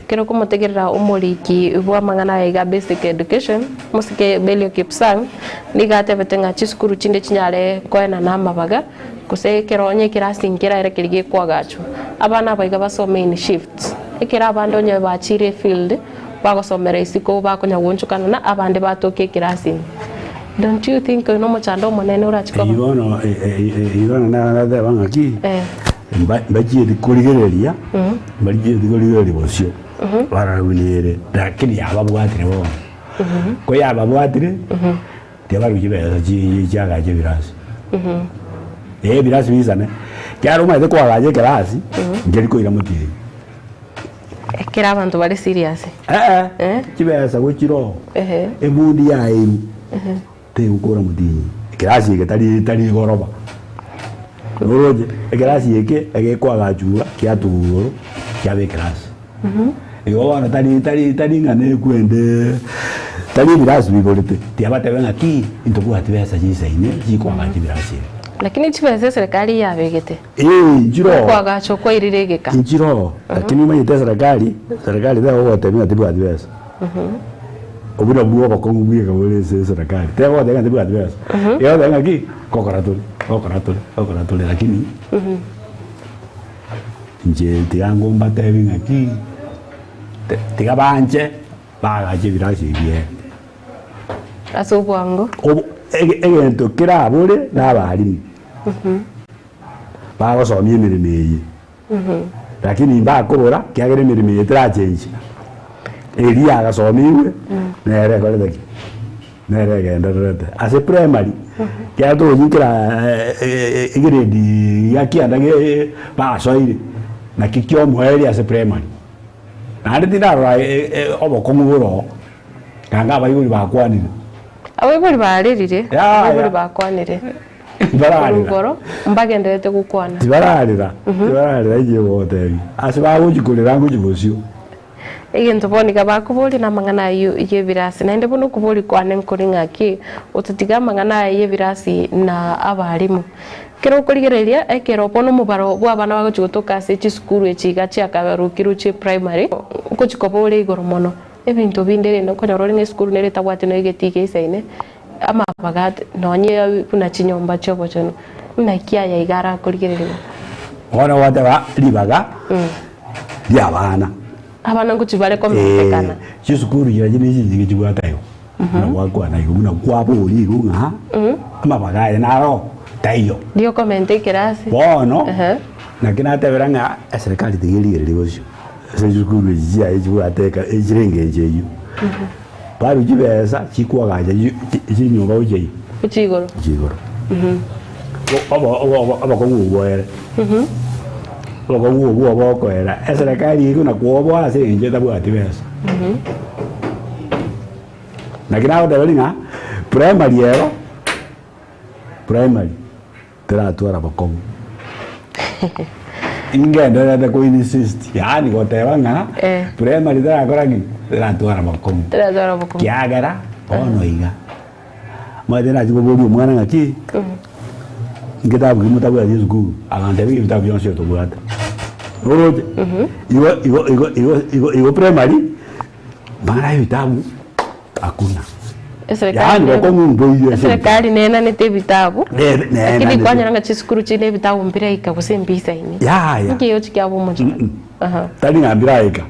kero kumutegerera umuriki bwa mangana ya basic education musike Belio Kipsang nigate betenga chisukuru chinde chinyare koena namabaga kuse kero onye kirasingira erekirige kwagacho abana baiga basome in shifts ekera abando nye bachire field bagosomera isiko bakonya wonchukana na abande batoke kirasi. Don't you think no mochando monene urachiko ibono na bangaki bagiye dikurigereria bagiye dikurigereria bosio bararunire lakini yababwatire bo ko yababwatire tebaruji beza jijaga je birasi birasi bizane kyaro maze ko agaje kirasi ngeri ko iramutire kera abantu bari serious kibesa gukiro ebundi yayiru te ukora mudinyi kirasi getari goroba Roje, egrasi yeke egekwa gachura kiatugoro kiabe class. Iyo wana tari ngane kwende tari birasi bibolete. Tiabate benga ki intobu atibesa jisaine jikwa gachi birasi. Lakini chibese serikali yabegete. Njiro. Kwa gacho kwa iriregeka. Njiro. Lakini manyite serikali da wote bina tibu atibesa. Obura buwa bakongu bwiga wole serikali. Tewa denga tibu atibesa. Iyo denga ki kokoratuli lakini nje tiango mbate ngaki tigabanje bagaje birasi bye asubwango egento kirabure nabali bagosomye emirimo lakini bakorora kyagere emirimo yetrachange eri agasomiwe nere koledeki nere genderete ase primary kiato yikira grade yakianda ge basoire na kikyo mweli ase primary na ndira obokomugoro kanga abayuri bakwanire abayuri baririre abayuri bakwanire bararira mbagenderete gukwana bararira igiye botebi ase bagujikurira ngujibosio egento bonika bakubuli na mangana ye birasi na ndebo no kubuli kwane nkoringa ki ututiga mangana ye birasi na abalimu kero kurigereria ekero pono mubaro bwa bana bagochutoka se chisukuru echiga chia kabarukiru chi primary kuchikobole igoro mono ebintu bindere no konyorore ne skuru nere tabwate no igetige isaine ama bagat nonye kuna chinyomba chobo chono na kia ya igara kurigereria ora wate ba libaga ya bana abana kuchibale kometekana chisukuru ya jini jingi chibwatayo na wakwa na iguna kwabuli runga amabaga naro taiyo dio komente kirasi bono na kinateberanga serikali tigirigere gosho chisukuru ya chibwateka ejirenge jeyu baru jibesa chikwagaje chinyumba uje uchigoro aba konguwere Logo boko era serikali iko na kuoboa ase nje tabu atibesa na kinao debelinga primary teratura bakomu ingenda da ko insist yani gotebanga primary teratura bakomu kiagara ono iga madena jibobu mwana ngaki ngitabu kimutabu ya Yesu agande bitabu byonse to bwata Oroje. Igo primary. Mara vitabu hakuna. Serikali wako mumbo serikali nena nete vitabu. Lakini kwa nyanga chiskuru chine vitabu mpira ika kusembisa ini. Ya. Ngi yo chikyabo moja. Tali ngambira ika.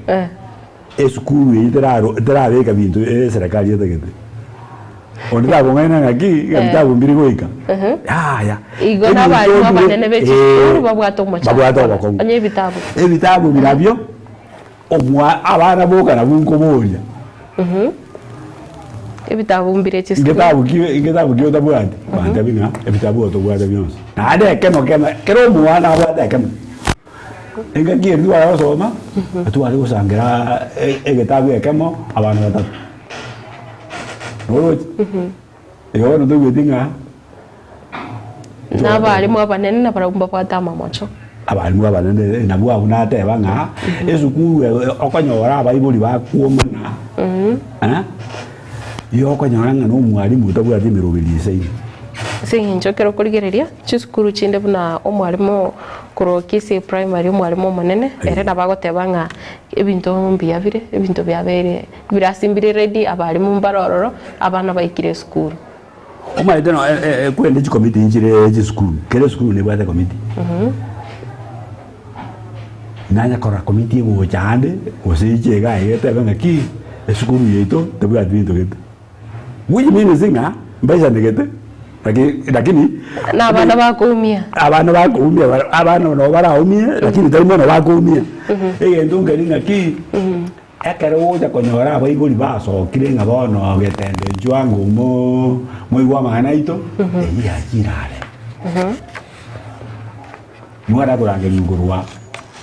Esukuru itera beka bintu serikali yetegete. Onda bongana ngaki vitabu mbiri goika. Ya. Igo na bali babanene bechi skuru babwato moja. Babwato bako. Anye vitabu. Vitabu binabyo omwa abana boka na bunko bonya. Ebitabu mbire chiskuru. Igetabu kiyo tabwate. Banda binga ebitabu otobwate byonse. Na ade kemo kero mwana abwate kemo. Enga kirdu wa soma. Atu ali kusangira egetabu ekemo abana batatu. Oro. Yo no tuwe dinga. Na bali mu abanene na barumba kwatama mocho. Abalimu abanene nabwo abunate banga esukuru okonyora abayibuli bakuomana. Yo okonyora ngano umwalimu tabwa thimirubirisa ini. Sinjo kero kurigereria chisukuru chinde buna omwalimu kurokisi primary omwalimu manene ere nabagotebanga ebintu mbiyabire ebintu byabere birasimbire ready abalimu mbarororo abana baikire sukuru. Omaite no kwende chi committee injire chi sukuru kere sukuru ne bwate committee. Nanya kora committee go chande osije ga yete banga ki esukuru yeto tabwa bintu geto. Wuyi mimi zinga mbaisa ndegete. Lakini na abana bakumia. Abana no baraumia lakini tari mono bakumia. Egento ngeringa ki ekero uja konyora abaiguri basokire ngabono getende jwangu mo igwa magana ito ya jirare. Mwara kurange ngurwa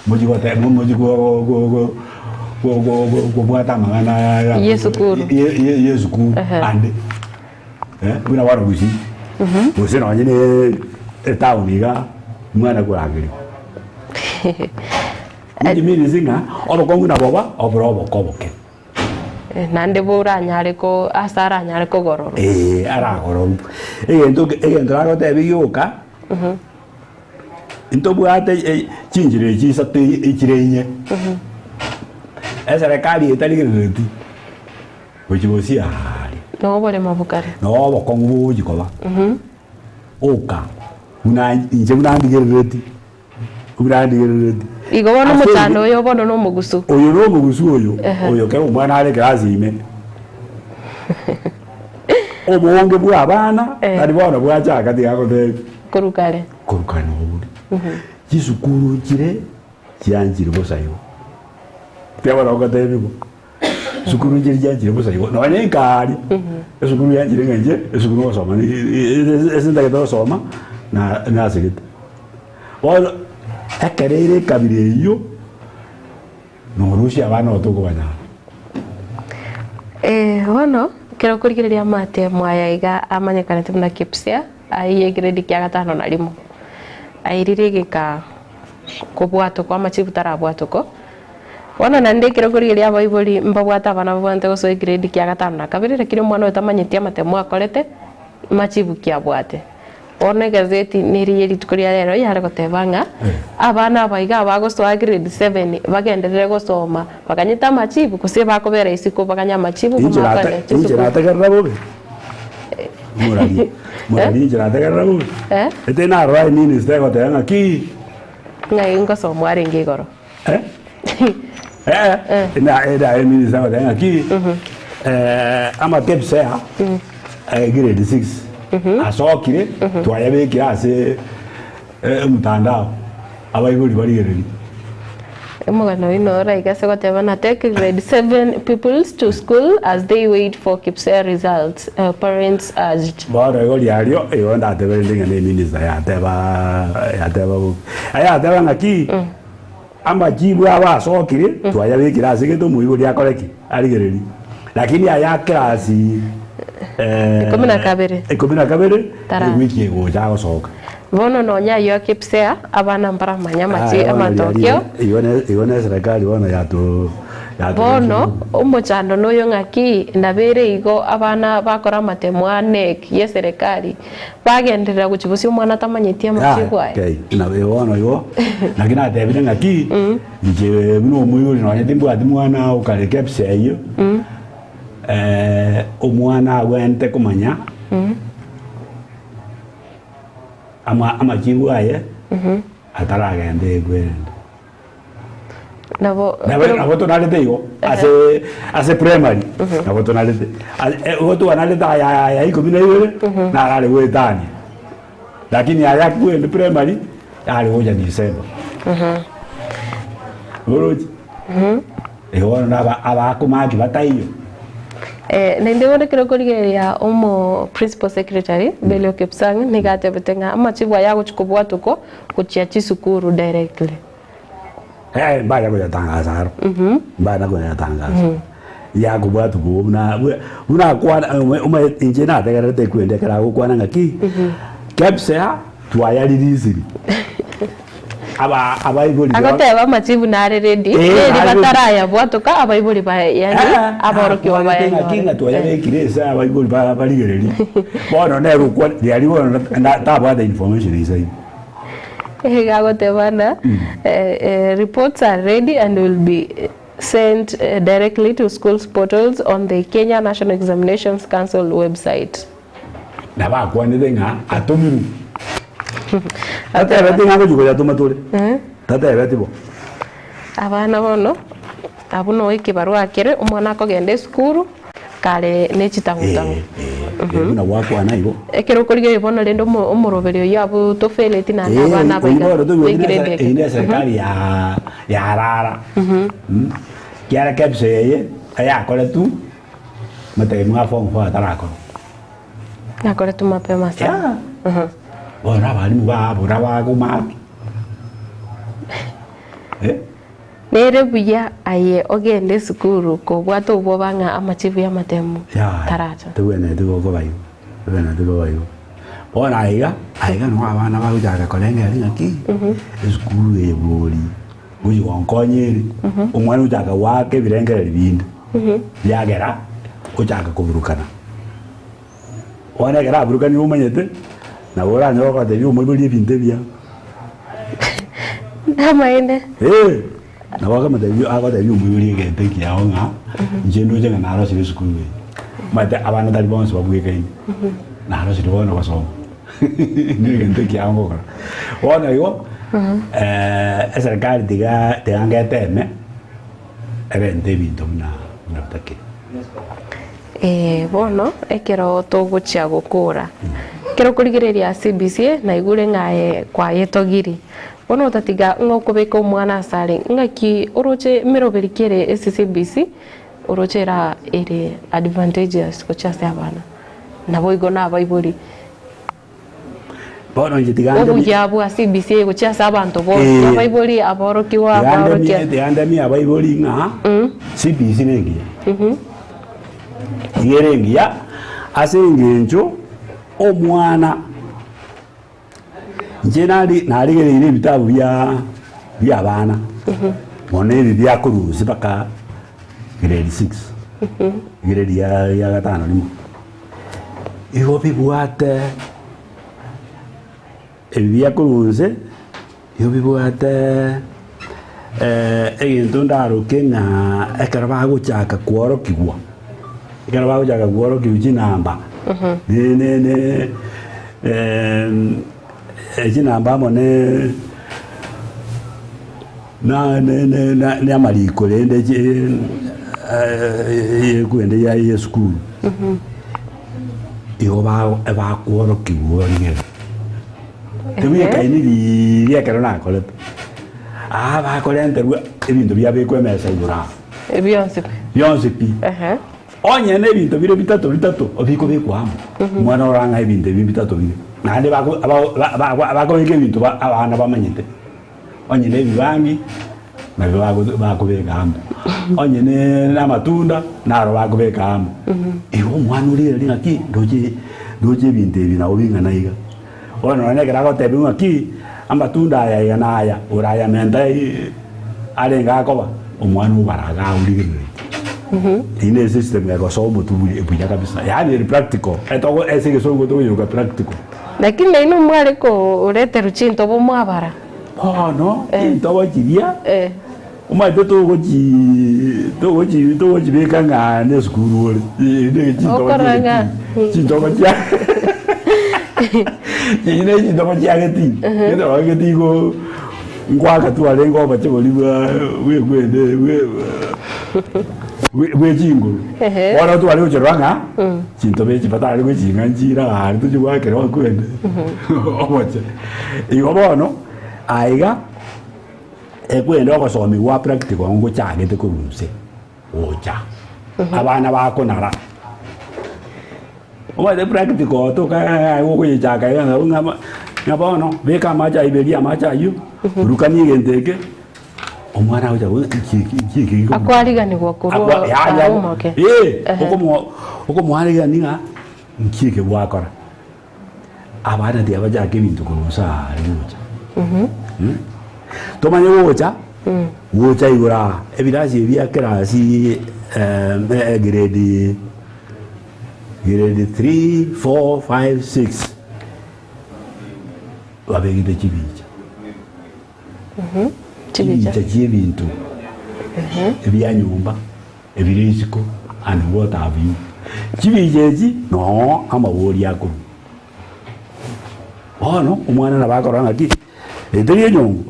mojigote mojigo go bwata magana Yesukuru ande bina wara busi bose no nyine tauniga mwana kurangiri mimi zinga obokongu na boba obrobo koboke nande bora nyareko asara nyareko gororo ara gororo egento agote biyuka into bwate chinjire chisate ichirenye serikali etaligeretu ochibosia no bole mabukare no bokongu bujikoba oka inje unandigereti igo bono mutano oyo bono no mugusu oyo ke umwana ale class ime obonge bwa abana ari bono bwacha kati gakote kurukare no chisukuru kire cyanjire bosayo tebara ogatebe sukuru kire cyanjire bosayo no ane kari sukuru yanjire nganje sukuru osoma esenda ke soma na segete wala ekerere kabire iyo no rushya abana otoko banya hono kero kurigereria mate mwaya iga amanyekana tumna kipsia aiye grade kya gatano na limo airirege ka kubwato kwa machibu tarabwato ko wana nande kero kurigereria baibuli mbabwata bana bwante go so grade kya gatano na kabire kire mwana otamanyetia mate mwakorete machibu kya bwate one gazeti niriyeri tukoria rero yare gotebanga abana baiga bagoswa grade 7 bagenderere gosoma bakanyita machibu kuse bakobera isiko bakanya machibu kumakane injira tagarra bobe murali injira tagarra bobe etena rai nini stego tanga ki ngai ngoso mware ngigoro na eda nini stego tanga ki ama tepsa grade 6 asokire twayabekira ase mutandao abayiguri barigereri emugano ino raiga segoteba na take grade 7 pupils to school as they wait for KPSEA results parents urged bora igori ario yonda tebendinga ne minister yateba ngaki amba jibu aba asokire twayabekira ase geto muiguri akoreki arigereri lakini aya class Ekomina kabere wiki go jago soka bono no nya yo KPSEA abana mbara manya machi amatokyo ione serikali wana bono umuchando noyo ng'aki nabere igo abana bakora matemwanek ye serikali bagenderera guchibusia umwana tamanyitie amachigwa nabe bono igo nakina tebire ng'aki nje bino muyuri no nyimbo ati mwana ukareke pseyo umwana wente kumanya amachigwa ye ataragende gwenda nabo tonalete igo ase primary nabo tonalete oto analete ya ikumi na ibere na ale wetani lakini ya kwenda primary ale hoja ni December boroji na abakumaki bataiyo nende wone kero kurigeria omo principal secretary Belio Kipsang nigate betenga amachibwa yago chikubwatuko kuchia chisukuru directly baya ko yatangaza bana ko yatangaza ya kubwatu una kwa uma injina tegerete kwende kara gukwana ngaki kepsea twayaririziri abaibuli agoteba machibu nare ready eri bataraya bwatuka abaibuli ba yani aboroki wa baya kinga twayabekire sa abaibuli baligereri bono ne rukwa yari bono tabwa the information isai reports are ready and will be sent directly to schools portals on the Kenya National Examinations Council website. Naba kwani nga atomiru. Tata ebati nga ko juko atomatore. Tata ebati bo. Abana bono abuno ikibarua kere umwana ko gende skuru kale nechitamutangu. Na wako anaigo ekero kurige bono lendo umoroberio yabo to feleti na abana baiga ine serikali ya rara kiara kepse ye aya kole tu mate mwa form for tarako na kole tu mapema sana bona bali mubabura baguma nere buya aye ogende sukuru ko bwato bobanga amachivu ya matemu tarata tuwene tugo bayo bona aiga no abana bagujaga kolenge ali ngaki sukuru ebori uyi wankonyeri umwana ujaga wake birengera libindi byagera ujaga kuburukana ona gara burukani umanyete na bora nyoko de yumo buri binde bya namaende na waka mata yu aga da yu muyuri ge teki ya nga njendo jenga na aro sire skulu mata abana dali bonso babuge kai na aro sire bona baso ni ge teki ya ngo ona yo serikali diga te anga teme evente binto na take bono ekero toguchia gukura kero kurigireria CBC na igure ngae kwa yetogiri bono tatiga ngokubeka umwana asari ngaki uroche miroberikere SCBC urochera ere advantages kuchase abana nabo igona abaiburi bono jitigande obujabu CBC kuchase abantu bo abaiburi aborokiwa aborokia yandemi abaiburi nga CBC nengi yerengia asengenjo omwana njenali naligereire ibitabu bya bana mone bya kuruzi baka grade 6 grade ya gatano limo iho bibuate bya kuruzi iho bibuate egento ndaro kenga ekaraba guchaka kworo kigwa ekaraba guchaka kworo kiuchi namba ne ejina ambamo ne amariko lende kwende ya school iyo ba kuoro kiwo ngere tebuye kaini li kero na kole ba kole nteru ebintu bya bekwe mesa igura biyonse pi onye ne bintu bire bitatu obiko bekwamo mwana oranga ebintu bitatu bire nande bako bike bintu abana bamanyete onye ne bibangi nabyo bakubeka hamwe onye ne amatunda naro bakubeka hamwe iwo mwana uri ari ngaki doje bintu bina obinga naiga ono ne kera ko tebi ngaki amatunda aya yanaya uraya menda alenga akoba omwana ubaraga urigirire ine system ya gosomo tu ebuya kabisa yani practical etogo ese gesogo to yoga practical lakini ino mwale ko urete ruchinto bo mwabara no into chiria umaite to gochi beka ngane skuru ine chinto chia ine chinto chia geti ndo geti go ngwaka tu alengo bache bolibwa we jingo ora tu aleo cherwanga chinto be chipata aleo chinga njira ari tu jwa kero kwende oboche igo bono aiga ekwende ogosomi wa practical ngo chagete ko rumse ocha abana bako nara oba practical to ka go yichaka ya ngabono beka macha iberia macha yu rukani gendeke omwana uja iki akwariganirwa kurwa omoke oko mwariganira nkike bwakora abana dia baja ke bintu kurusa ruja tomanye wocha igura ebirasi bya kerasi grade 3 4 5 6 wabegide chibicha chibicha chibintu ebya nyumba ebirisiko and what have you chibijeji no amabori yako no umwana nabakoranga ki ederiye nyongo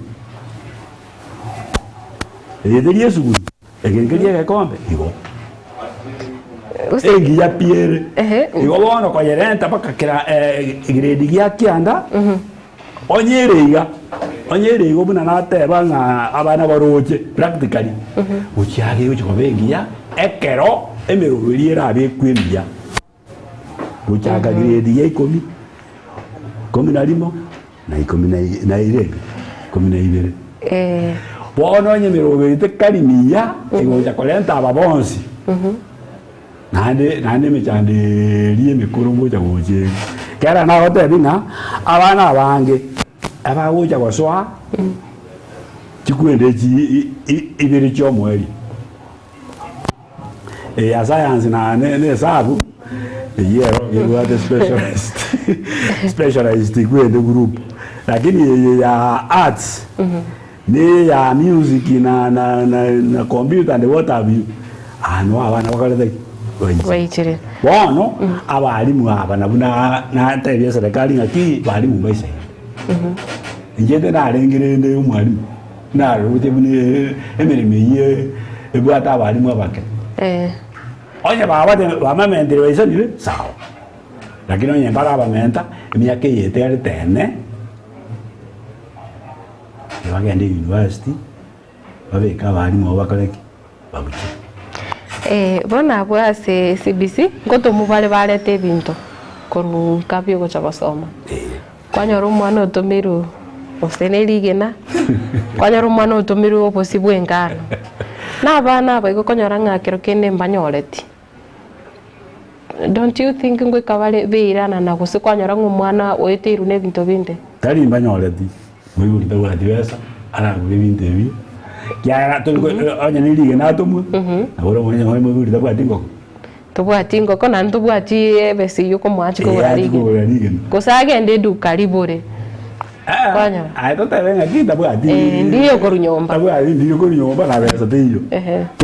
ederiye suguru egengeriye gakombe igo engi ya piere igo bono ko yerenta paka kira grade ya kianda onyeriga buna nateba nga abana baroche practically uchiage uchi kobengia ekero emerubiriera abekwemia uchaga grade ya 10 na limo na 10 na ile 12 bono nyemerubirite kalimia igoja kolenta ababonsi nande mechande liye mikuru moja goje kera na hote bina abana abange abawoja kwaswa chikwende chi ibiri chomweli ya science na ne sabu you are the specialist kwende group lakini ya arts ni ya music na computer and what have you no abana bakaleta waichire bono abalimu abana buna na tebya serikali ngaki balimu baise njende na rengirende umwalimu na rute bune emereme ye ebwata abalimu abake onya baba mendere waisani sawa lakini onya mbara bamenta emyaka yete ari tene bagende university babeka abalimu abakaleki babuche bona bwase CBC ngoto mubale barete ebintu koru kabyo gocha basoma kwanyora umwana otomiru osenerigena kwanyora umwana otomiru oposibu engano nabana baigo konyora ngakero kende mbanyoreti don't you think ngwe kabale beirana na gose kwanyora ngumwana oetiru ne bintu binde tari mbanyoreti muyuri bewa diversa ara bintu ebi ya to onya nirigena atomu ahora mwenye muyuri tabwatingo tubwati ko nantu bwati besi yuko mwachi ko warige kosage ndedu karibore kwanya aito tabenga kita bwati ndiyo ko runyomba tabwati ndiyo ko runyomba na besa tiyo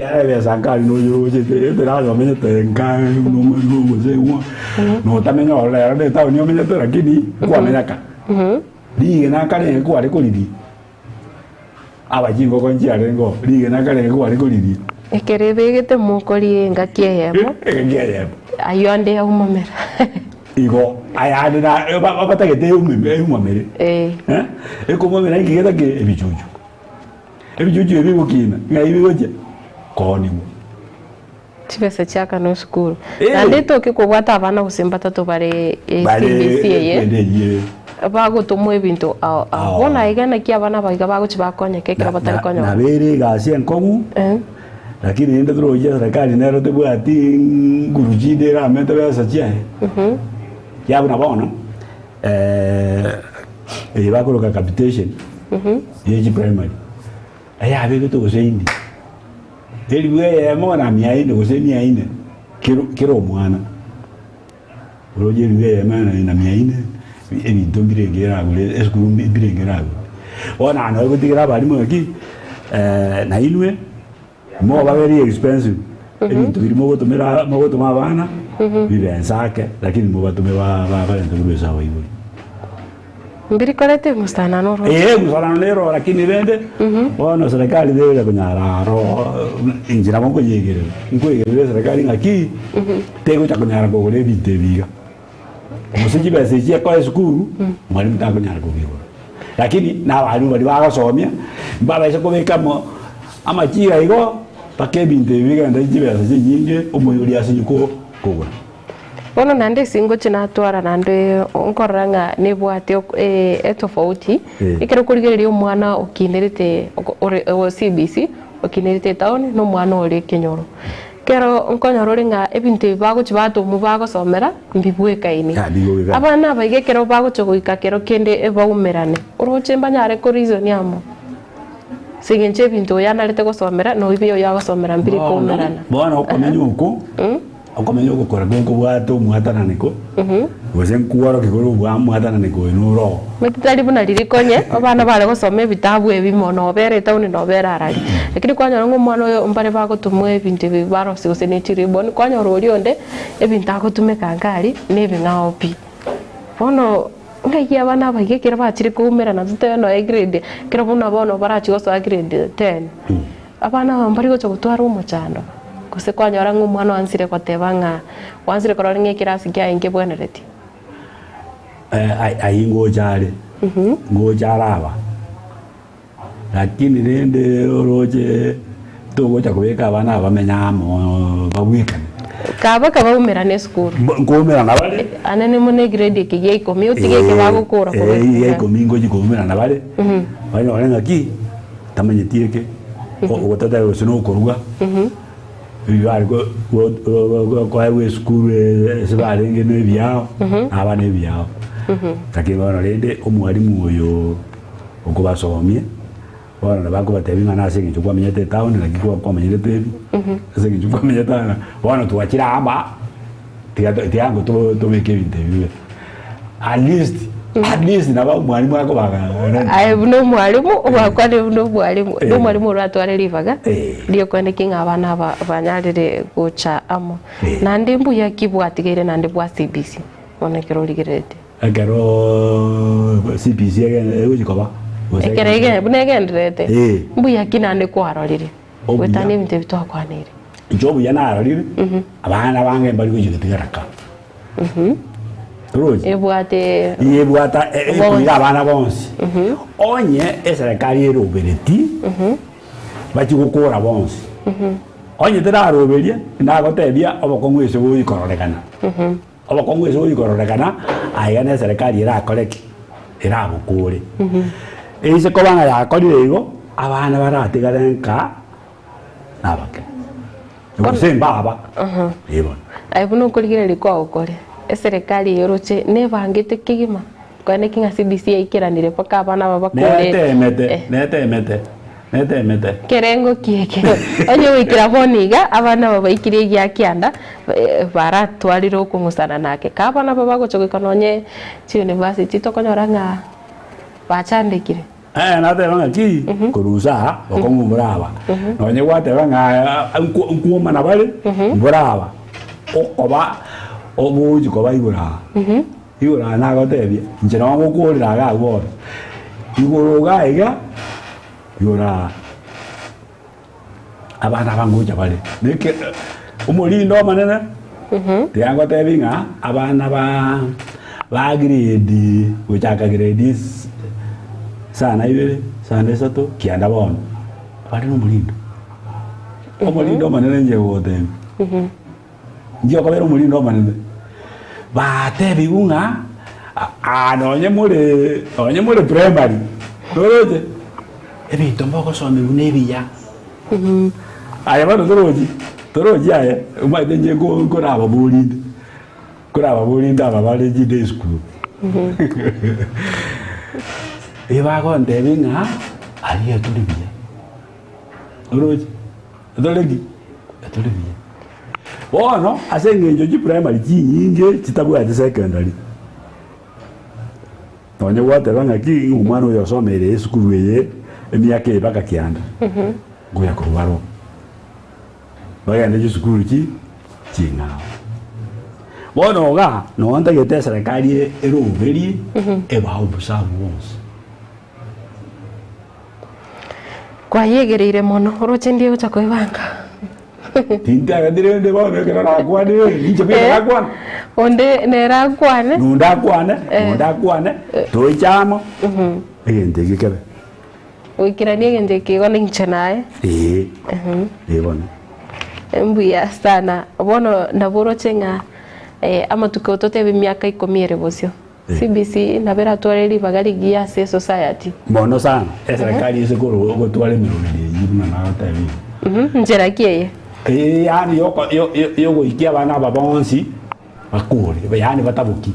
ya besa ngari no yo je te ra menye tenga no ze no tamenya ola de ta nyo menye tera kidi kwa menyaka dige na kale ko ari ko lidi abajingo ko njia rengo dige na kale ko ari ko lidi ekerebegete mukori ngakieyemo ayonde ya umomera igo ayade na babatagete umomere ekomomera ikigeta ke ebijuju ebigukina ngaibigoje koni tibese chaka no school nande toke kubwata abana gusimbata to bare CBC ye bago tomwe bintu bona igana ki abana baiga bago chibakonya kekera batari na bere gasi enkongu lakini ndio turoje serikali nero tebwati ngurujide ra mete besa chia ya buna bono bakoro ka capitation yeji primary aya abego to seindi Eliwe mwana miaine kusemi aine. Kiro mwana. Roje eliwe mwana ina miaine. Ebintu mbirengera gule esukuru mbirengera. Ona ano kutikira bali mwaki na inwe mo ba very expensive. Ebintu birimo gutuma abana bibensake lakini mo batume ba nturuza waibuli. Mbiri kolete mustana noro. Mustana nero lakini bende. Ona serikali debe kunyara ro injira mo kuyegere. Nkuyegere serikali ngaki. Tego cha kunyara ko le bitebiga. Musiji bese je kwa skuru mwalimu ta kunyara ko bigo. Lakini na bali bali bagasomya baba ise kubeka mo amachira igo pake bitebiga ndaje bese nyinge umuyuri asiko kugura. Bono nande singo china twara nande onkoranga nebwate etofauti ikero kurigereria umwana ukinerete o CBC ukinerete town no mwana ore Kenyoro kero nkonyoro nga ebintu bago chibato mu bago somera mbibwekaini abana baige kero bago chogoika kero kende ebaumerane uroche mbanyare ko reason yamo sigenche bintu yanarete gusomera no ibyo yagosomera mbiri ko umerana bona ukomenye uko okomenya gukora bweko bwato muhatana niko wezen kuwaro kigoro bwa muhatana niko inuro metitari buna ririkonye abana bale gosoma ebitabu ebimono bere tauni no bera arari lakini kwanya ngo mwana oyo mbare bagotumwe ebintu bibaro sigose netiri bon kwanya rorionde ebintu agotumeka ngari nebe ngaopi bono ngai abana baige kira bachiri kumera na zute no grade kira buna bono barachi goso grade 10 abana mbari gocho gutwara umuchano kose kwanyora ng'umwana wansire kotebanga wansire korora ng'ekirasi kya inge bwenereti aingo jare ngo jaraba lakini rende oroje togocha kubeka abana bamenyamo babwikane kaba umerane school ngomera nabale anene mone grade kiye ikomi utigeke bagukura ko ikomi ngoji komera nabale bano orenga ki tamanyetieke otata yosino koruga bibari kwa we school sebari ngene byao abane byao takibona rende omwalimu oyo okubasomye bana bako batebinga nase ngicho kwa menyete town lakini kwa menyete tebi ase ngicho kwa menyete na bana tuachira aba tiago to meke interview at least na ba mwalimu wako baga ai buno mwalimu wakwa ne buno mwalimu no mwalimu ratware rivaga ndio kwene kinga abana banyarire gocha amo nandi mbuya kibwatigire nandi bwa CBC onekero ligirete agaro CBC ugikoba ekerege bunegenderete mbuya kinande kwarorire wetane binte bitwakwanire jobu yanarorire abana bange bari kujigitigaraka ebwate kuiga abana bonsi onye eserikali erobereti bachigukura bonsi onye teraroberia nagotebia obokongu ese bugikororekana obokongu ese bugikororekana aiga na eserikali erakoreki erabukure ise kobanga yakorire igo abana baratigare nka nabake osemba aba ebona aibuno kuligire kwa ukore eserikali yoroche nebangite kigima kwane kinga CBC ikiranire paka abana babakure netemete kerengo kieke onye wikira boniga abana babaikire gya kianda baratwariro kungusana nake kabana babagochoka nonye chi university tokonyora nga bachandikire natebanga ki kurusa okongu muraba nonye gwatebanga nkuoma na bale muraba okoba obuji koba igura igura nagotebia njera wangukurira gagwo igura gaiga igura abana banguja bale neke umurindo manene tiango tebinga abana ba grade uchaka grade sana ibere sana sato kianda bono bale no murindo manene nje wote ndio kabero murindo manene bate biunga onye mure primary toroje ebito mboko so mebunebiya aya bano toroje aya umaide nje ko raba bulinde aba bale jide school eba ko ndebinga aliye tulibiya toroje Adolegi. Bono ase ngenjo ji primary ji nyinge chitabu ya secondary. Tonye wate banga ki umwana uyo somere esukuru ye emyaka baka kianda. Ngoya ko baro. Baya ne sukuru ki ngao. Bono ga no anda gete serikali eruberi eba obusabu wons. Kwa yegereire mono roche ndiye ucha koibanga. Tinta gadire nde bono ke na kwane inje be na kwane. Onde nera kwane? Nunda kwane. To chamo. Ende gikebe. Wikirani ende kigone nchanae. Bono. Mbuya sana. Bono naburo chenga ama tukotote bimyaka 10 bosio. CBC nabera twareri bagari gia se society. Bono sana. Serikali isekoro gotwale mirunire yiruna na hata njera kieye. Yani yoko ikia bana babonsi bakure. Yani batabuki.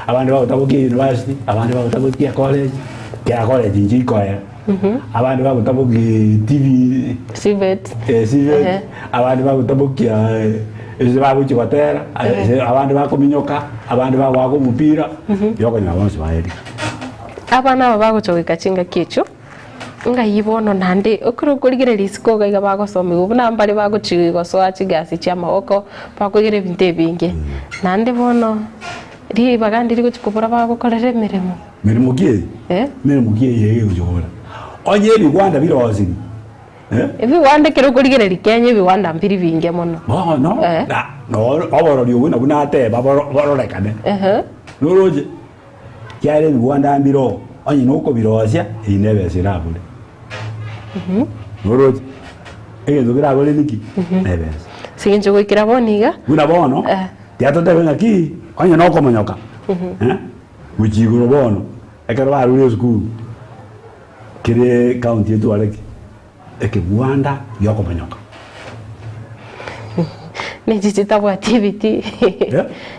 Abandi batabuki university, abandi batabuki college. Kia college njikoya. Abandi batabuki TV Civet. Civet. Abandi batabuki ezibabu chikotera, abandi bakominyoka, abandi bagwa mupira. Yoko nyabonsi baeri. Abana bagochogeka chinga kicho. Nga yibono nande okuru kurigire risiko ga bagosome ubu nambari bagochigo so achigasi cyamaboko bakugire binte binge nande bono ri bagandi ri guchikubura bagokorere mirimo kiye mirimo kiye yeye ujora onye Rwanda birozi ebi wande kero kurigire rikenye bi wanda mbiri binge mono no aborori ubu nabuna ate baborekane noroje kyare bi wanda mbiro onye nuko birozya inebe sirabule noroje ndogira bole niki nebes sinjo gwikira boniga una bono tiato te venga ki onye no komonyoka uchiguro bono ekero barure school kire county yetu aleki ekebwanda yokomonyoka necesita bwa activity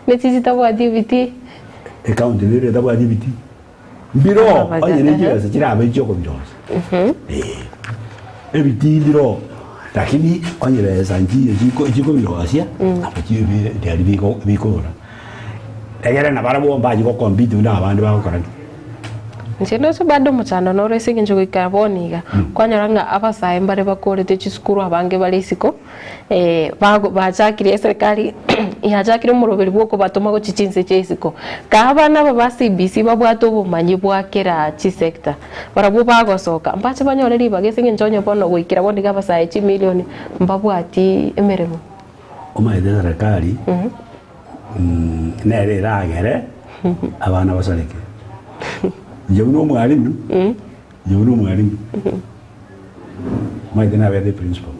necesita bwa activity county lere da bwa activity biro onye nekirase kirabe cyoko biroze ebiti biro lakini onye beza ngiye jiko birosia abakibe byari bikora egere na barabo mbaji ko compete na abandi bakora njeno so bado muchano no rese njo ikaboniga kwanyaranga abasaye mbare bakorete chisukuru abange balisiko bachakire serikali yachakire muroberi bwoko batoma go chichinse chesiko kabana baba CBC babwato bumanyi bwakera chi sector barabo bagosoka mbache banyoreri bagese njonyo bono gwikira boniga abasaye chi milioni mbabwati emeremo omaide serikali nere ragere abana basaleke Jauno mwalimu. Jauno mwalimu. Maide na the principal.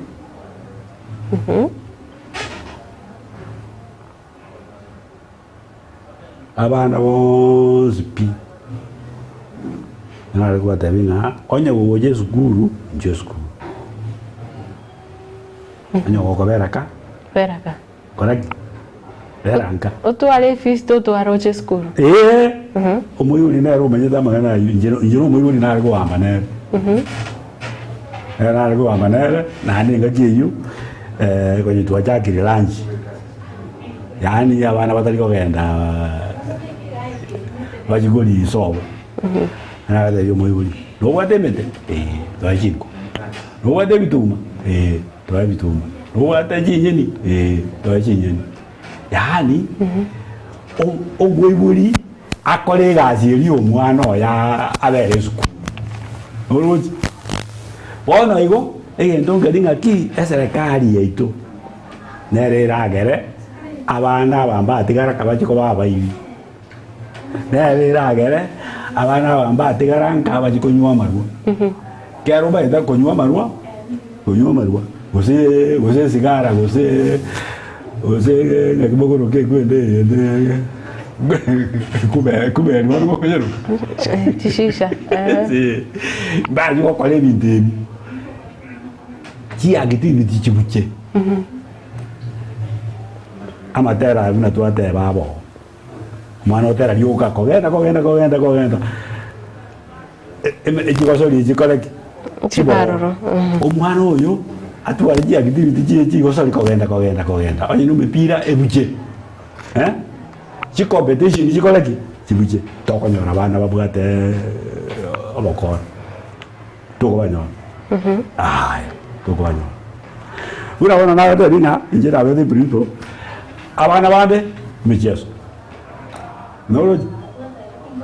Abana bozpi. Na alikuwa tabinga onya woje sukuru, nje sukuru. Onya wokobera ka? Beraka. Correct. Beranka. Otu ale fisto to aroche school. Omuyuni nero manyeta magana njiro omuyuni nargo amane. Nargo amane na ninga jiyu kwenye tuwachakiri lunch. Yani abana bataliko genda bajigoli isobo. Na yo omuyuni. No watemete twajiko. No watebituma twabituma. No watajinyeni twajinyeni. Yani ogwiburi akore gaziri omwana ya abere sukuru oroji bona igo egento ngeringa ki eserikali yeito nere ragere abana bamba atigara kabachiko baba ibi nere ragere abana bamba atigara nkabachiko nywa marwa kero baita konywa marwa gose sigara gose nakibogoro ke kwende kube no mo kujero tishisha ba yo kole bindemi ki activity chibuche amatera una tuate babo mano tera yoga kogenda ejiko soli jikole chibaroro omwana oyo atwarejia activity chi gosali kogenda onye no mipira ebuche chi competition chi koleki chibuche tokonyora abana babwate obokora tokobanyora tokobanyora urabona nawe tebina injira abede brito abana bande michezo nolo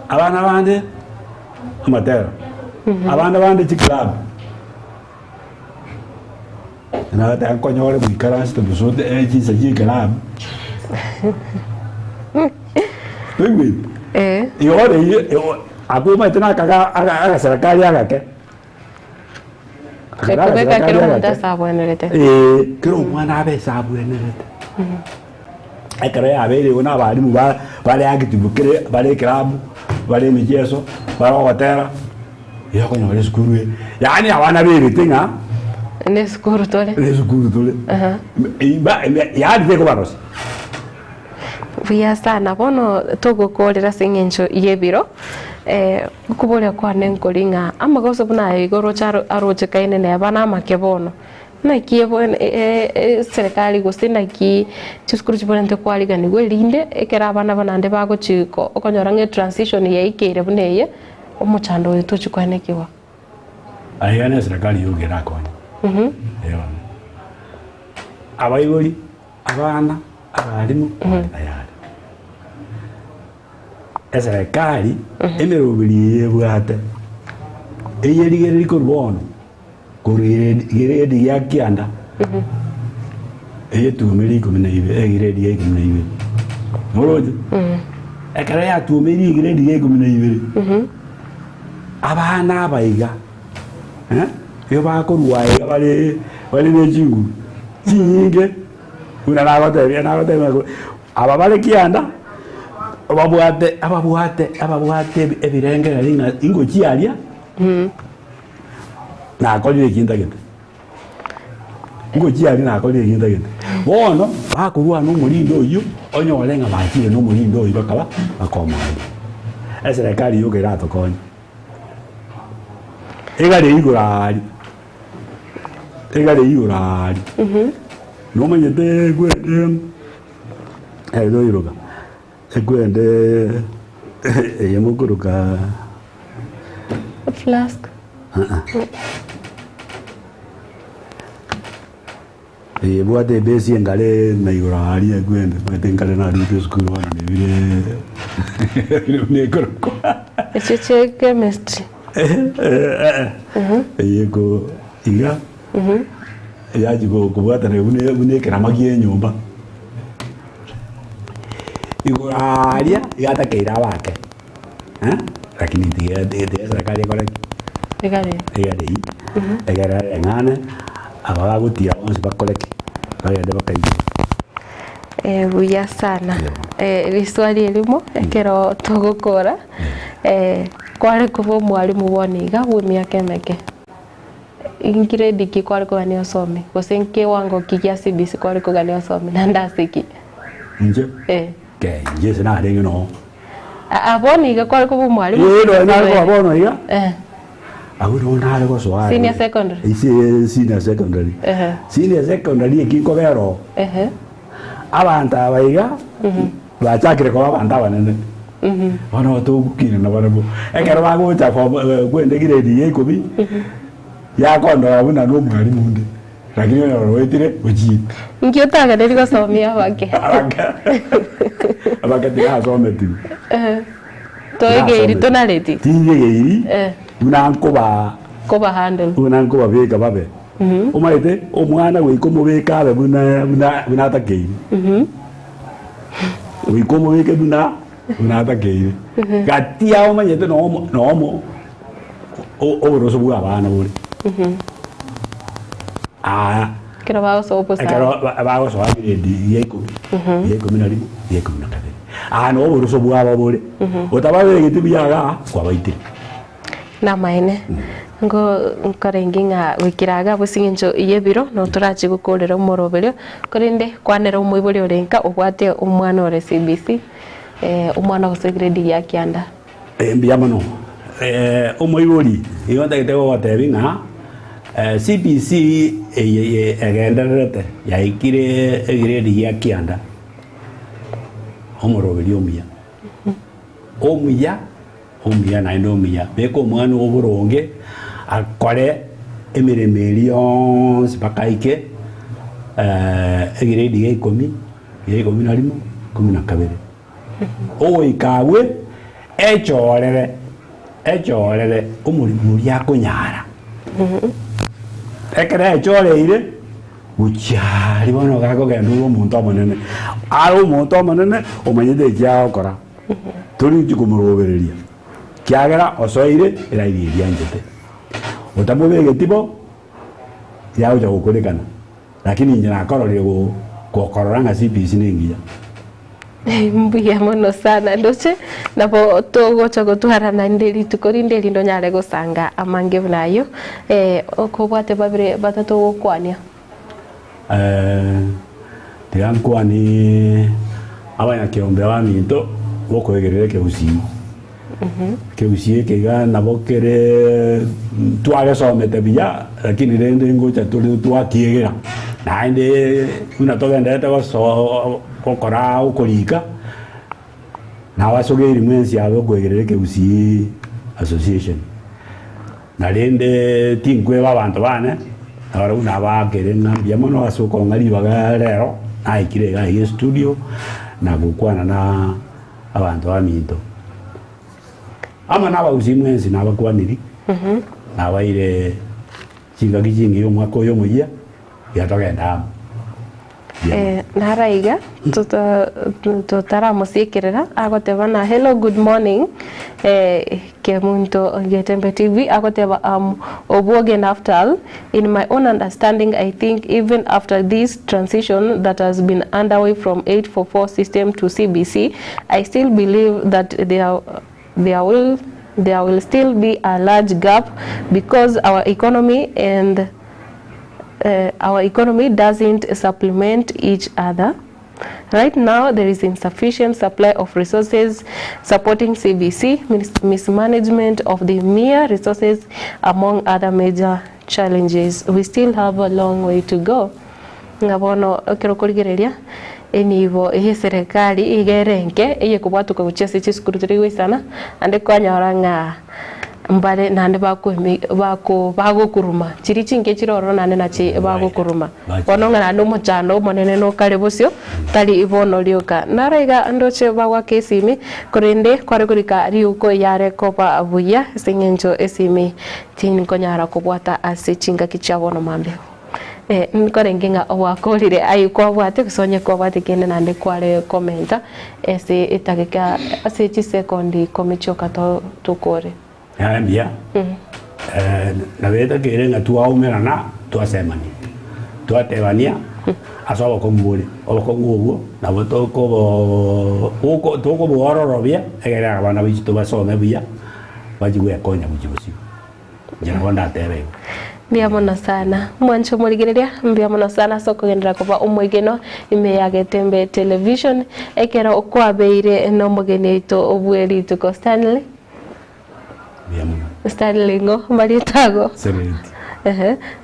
abana bande amatera abana bande chi club na ta konyore mwikaransi to bisote chi sa chi club yore akuma tena kaga serikali yake kubeka kero munda sabwenerete kero mwana abe sabwenerete akare abere una bali bale akitibukire bale club bale michezo bale hotela yako nyore skuru yani abana bere tinga ne skuru tole ya diko baros via sana bono togokorera singencho yebiro ukubole kwa nenkolinga amagoso buna igoro charo aroche kaine ne bana makebono na kiebo serikali gusina ki chiskuru chiponente kwaliga ni gwelinde ekera bana banande bago chiko okonyora nge transition yeikere buneye omuchando wetu chikwanekiwa ayane serikali yogera konya abayiboli abana abalimu tayari serikali emerubiriye bwate eyerigere likobono kurire ya kianda eyetumiri kuminaibe egiredi ye kuminaibe moroje ekara ya tumiri igiredi ye kuminaibe abana abayiga yo bakorwaye bali nejingu chinyinge una nagote aba bale kianda ababwate ebirenge nalinga ingochi alia na akolire kinda gete ingochi alia na akolire kinda gete bono bakurwa no mulindo uyu onyolenga bakire no mulindo uyu bakaba bakomali eserikali yogera tokonya egale igurari no manyete gwende edo iroga egwende yemukuruka flask bwate besi engale na igurari egwende bwate engale na rute skulu wana nebire nekoroko echeche chemistry yego iga yaji kubwata ne bune keramagie nyumba iguraria yata keira wake lakini de serikali kola egare ngane abaga gutia onse bakoleki bagende bakaije buya sana riswali elimo ekero togokora kware kubo mwalimu boniga wimiaka meke ingiredi ki kware kugani osome gosenke wango kigia CBC kware kugani osome nandasiki nje nje sina rengi no aboniga kware kubo mwalimu no na abono iga agudo na go so senior secondary senior secondary kinko bero abanta abaiga bachakire ko abanta banene bano to gukina na bano ekero bagocha kwende giredi yekobi ya kondo abuna no mwalimu ndi lakini ono wetire uji ngiotaga ndiri gusomia bake abaka tira some tu toigeiri tonaleti tigeiri unankoba handle unankoba beka babe umaite omwana wiko beka babe buna takeiri wiko beka buna takeiri gatia omanyete no oboroso bwa abana buri kero bago so posa kero bago so agiredi yeko minari yeko minakade no oboroso bwa ababuri otababe gitibiyaga kwa baitire na maine ngo nkarenginga wikiraga businginjo iyebiro no turachi gukorera umoroberio korinde kwanera umwiburi orenka ubwate umwana ore CBC umwana go grade ya kianda mbiyamano umwiburi iyo ndagite go watebinga CBC egenderete yaikire grade ya kianda omoroberi omuya na ndo omuya beko mwana oburonge akore emiremeri yonse bakaike grade ya 10 na rimwe 12 oikawe echorere omurimu ya kunyara ekere echoreire guchari bono gako gendo omuntu omonene ari omuntu omonene omanyete gyakora turi kumurobereria kiagera osoire irairiria njete utamubege tipo yao ja gukurikana lakini njira akororire gukorora CBC ningia mbuya mono sana ndoche nabo togocha gutwarana nderi tukori nderi ndo nyare gusanga amange nayo okobwate babire batatu gukwania tigankwani abanya kiombe baminto bokoegerere keusi keusi kega nabokere twage somete biya lakini rende ngocha tuli twatiegera nainde una togenda tego kokora ukolika na wasogeri mwensi yawe kwegerere keusi association na rende tinkwe babantu bane ahora una bakere ngambia mono asoko ngari bagarero aikire ga studio na gukwana na abantu baminto ama naba uzimwensi naba kwaniri naba ile chinga kijingi yo mwako yo muya yatogenda naraiga tutara musikerera agoteba na hello good morning kemunto Getembe TV agoteba obwoge naftal in my own understanding I think even after this transition that has been underway from 844 system to CBC I still believe that there will still be a large gap because our economy doesn't supplement each other. Right now, there is insufficient supply of resources supporting CBC, mismanagement of the mere resources, among other major challenges. We still have a long way to go. Ngabono kirokorigereria enivo ihe serikali igerenke eye kubwatuka guchese chiskuru turi sana ande kwanyoranga mbale nande bako kuruma chiri chinge chiroro nane nachi bako kuruma bononga nando mochano monene no kale bosio tali ibono lioka naraiga ndoche bagwa kesimi korende kware kurika riuko yare kopa abuya singenjo esimi tin konyara kubwata ase chinga kichabono mambe nkorengenga owakorire ayiko bwate kusonye ko bwate kene nande kware komenta ese itagika ase chi sekondi komichoka tukore Mbia na beta kirenga tuaumerana tuasemani tuatebania asobo komuri obokongugo na botoko toko bororobia egera abana bichitu basome buya bajigwe konya bujibusi jana bonda tebe mbiamono sana mwancho murigereria mbiamono sana soko gendera kuba umwegeno ime ya Getembe Television ekera okwabeire no mugeni to obweri to Stanley Stanley ngo maritago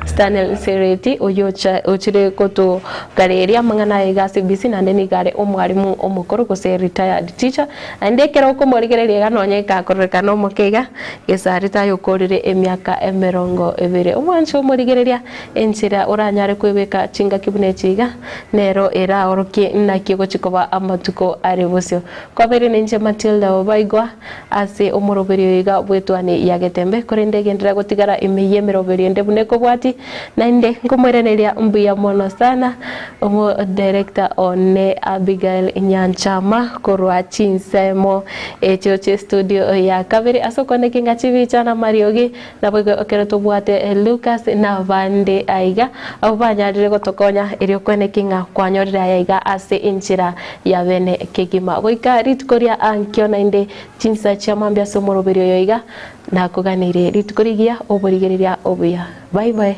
Stanley Sereti oyocha ochire koto gareria mangana ega CBC na ndeni gare omwarimu omukoro ko se retired teacher ande kero ko morigereria ganonye ka koreka no mukega gesarita yokorire emyaka emerongo ebere omwancho morigereria enchira oranyare kwebeka chinga kibune chiga nero era orokie na kigo chikoba amatuko arebosio kwabere ninje Matilda obaigwa ase omoroberio iga bwetwane ya Getembe korende gendera gotigara imeye meroberio ndebune ko bwati nainde ngomwereneria mbuya mono sana omo director one Abigail Nyanchama korwa chinsemo echoche studio ya kabere asokone kinga chivichana mariogi na bwe okero to bwate Lucas na Vande aiga abanyarire gotokonya iri kwene kinga kwanyorira aiga ase inchira ya bene kegima goika ritkoria ankyo nainde chinsa chamambia somoroberio yoiga na kuganire ritukorigia oborigereria obuya bye bye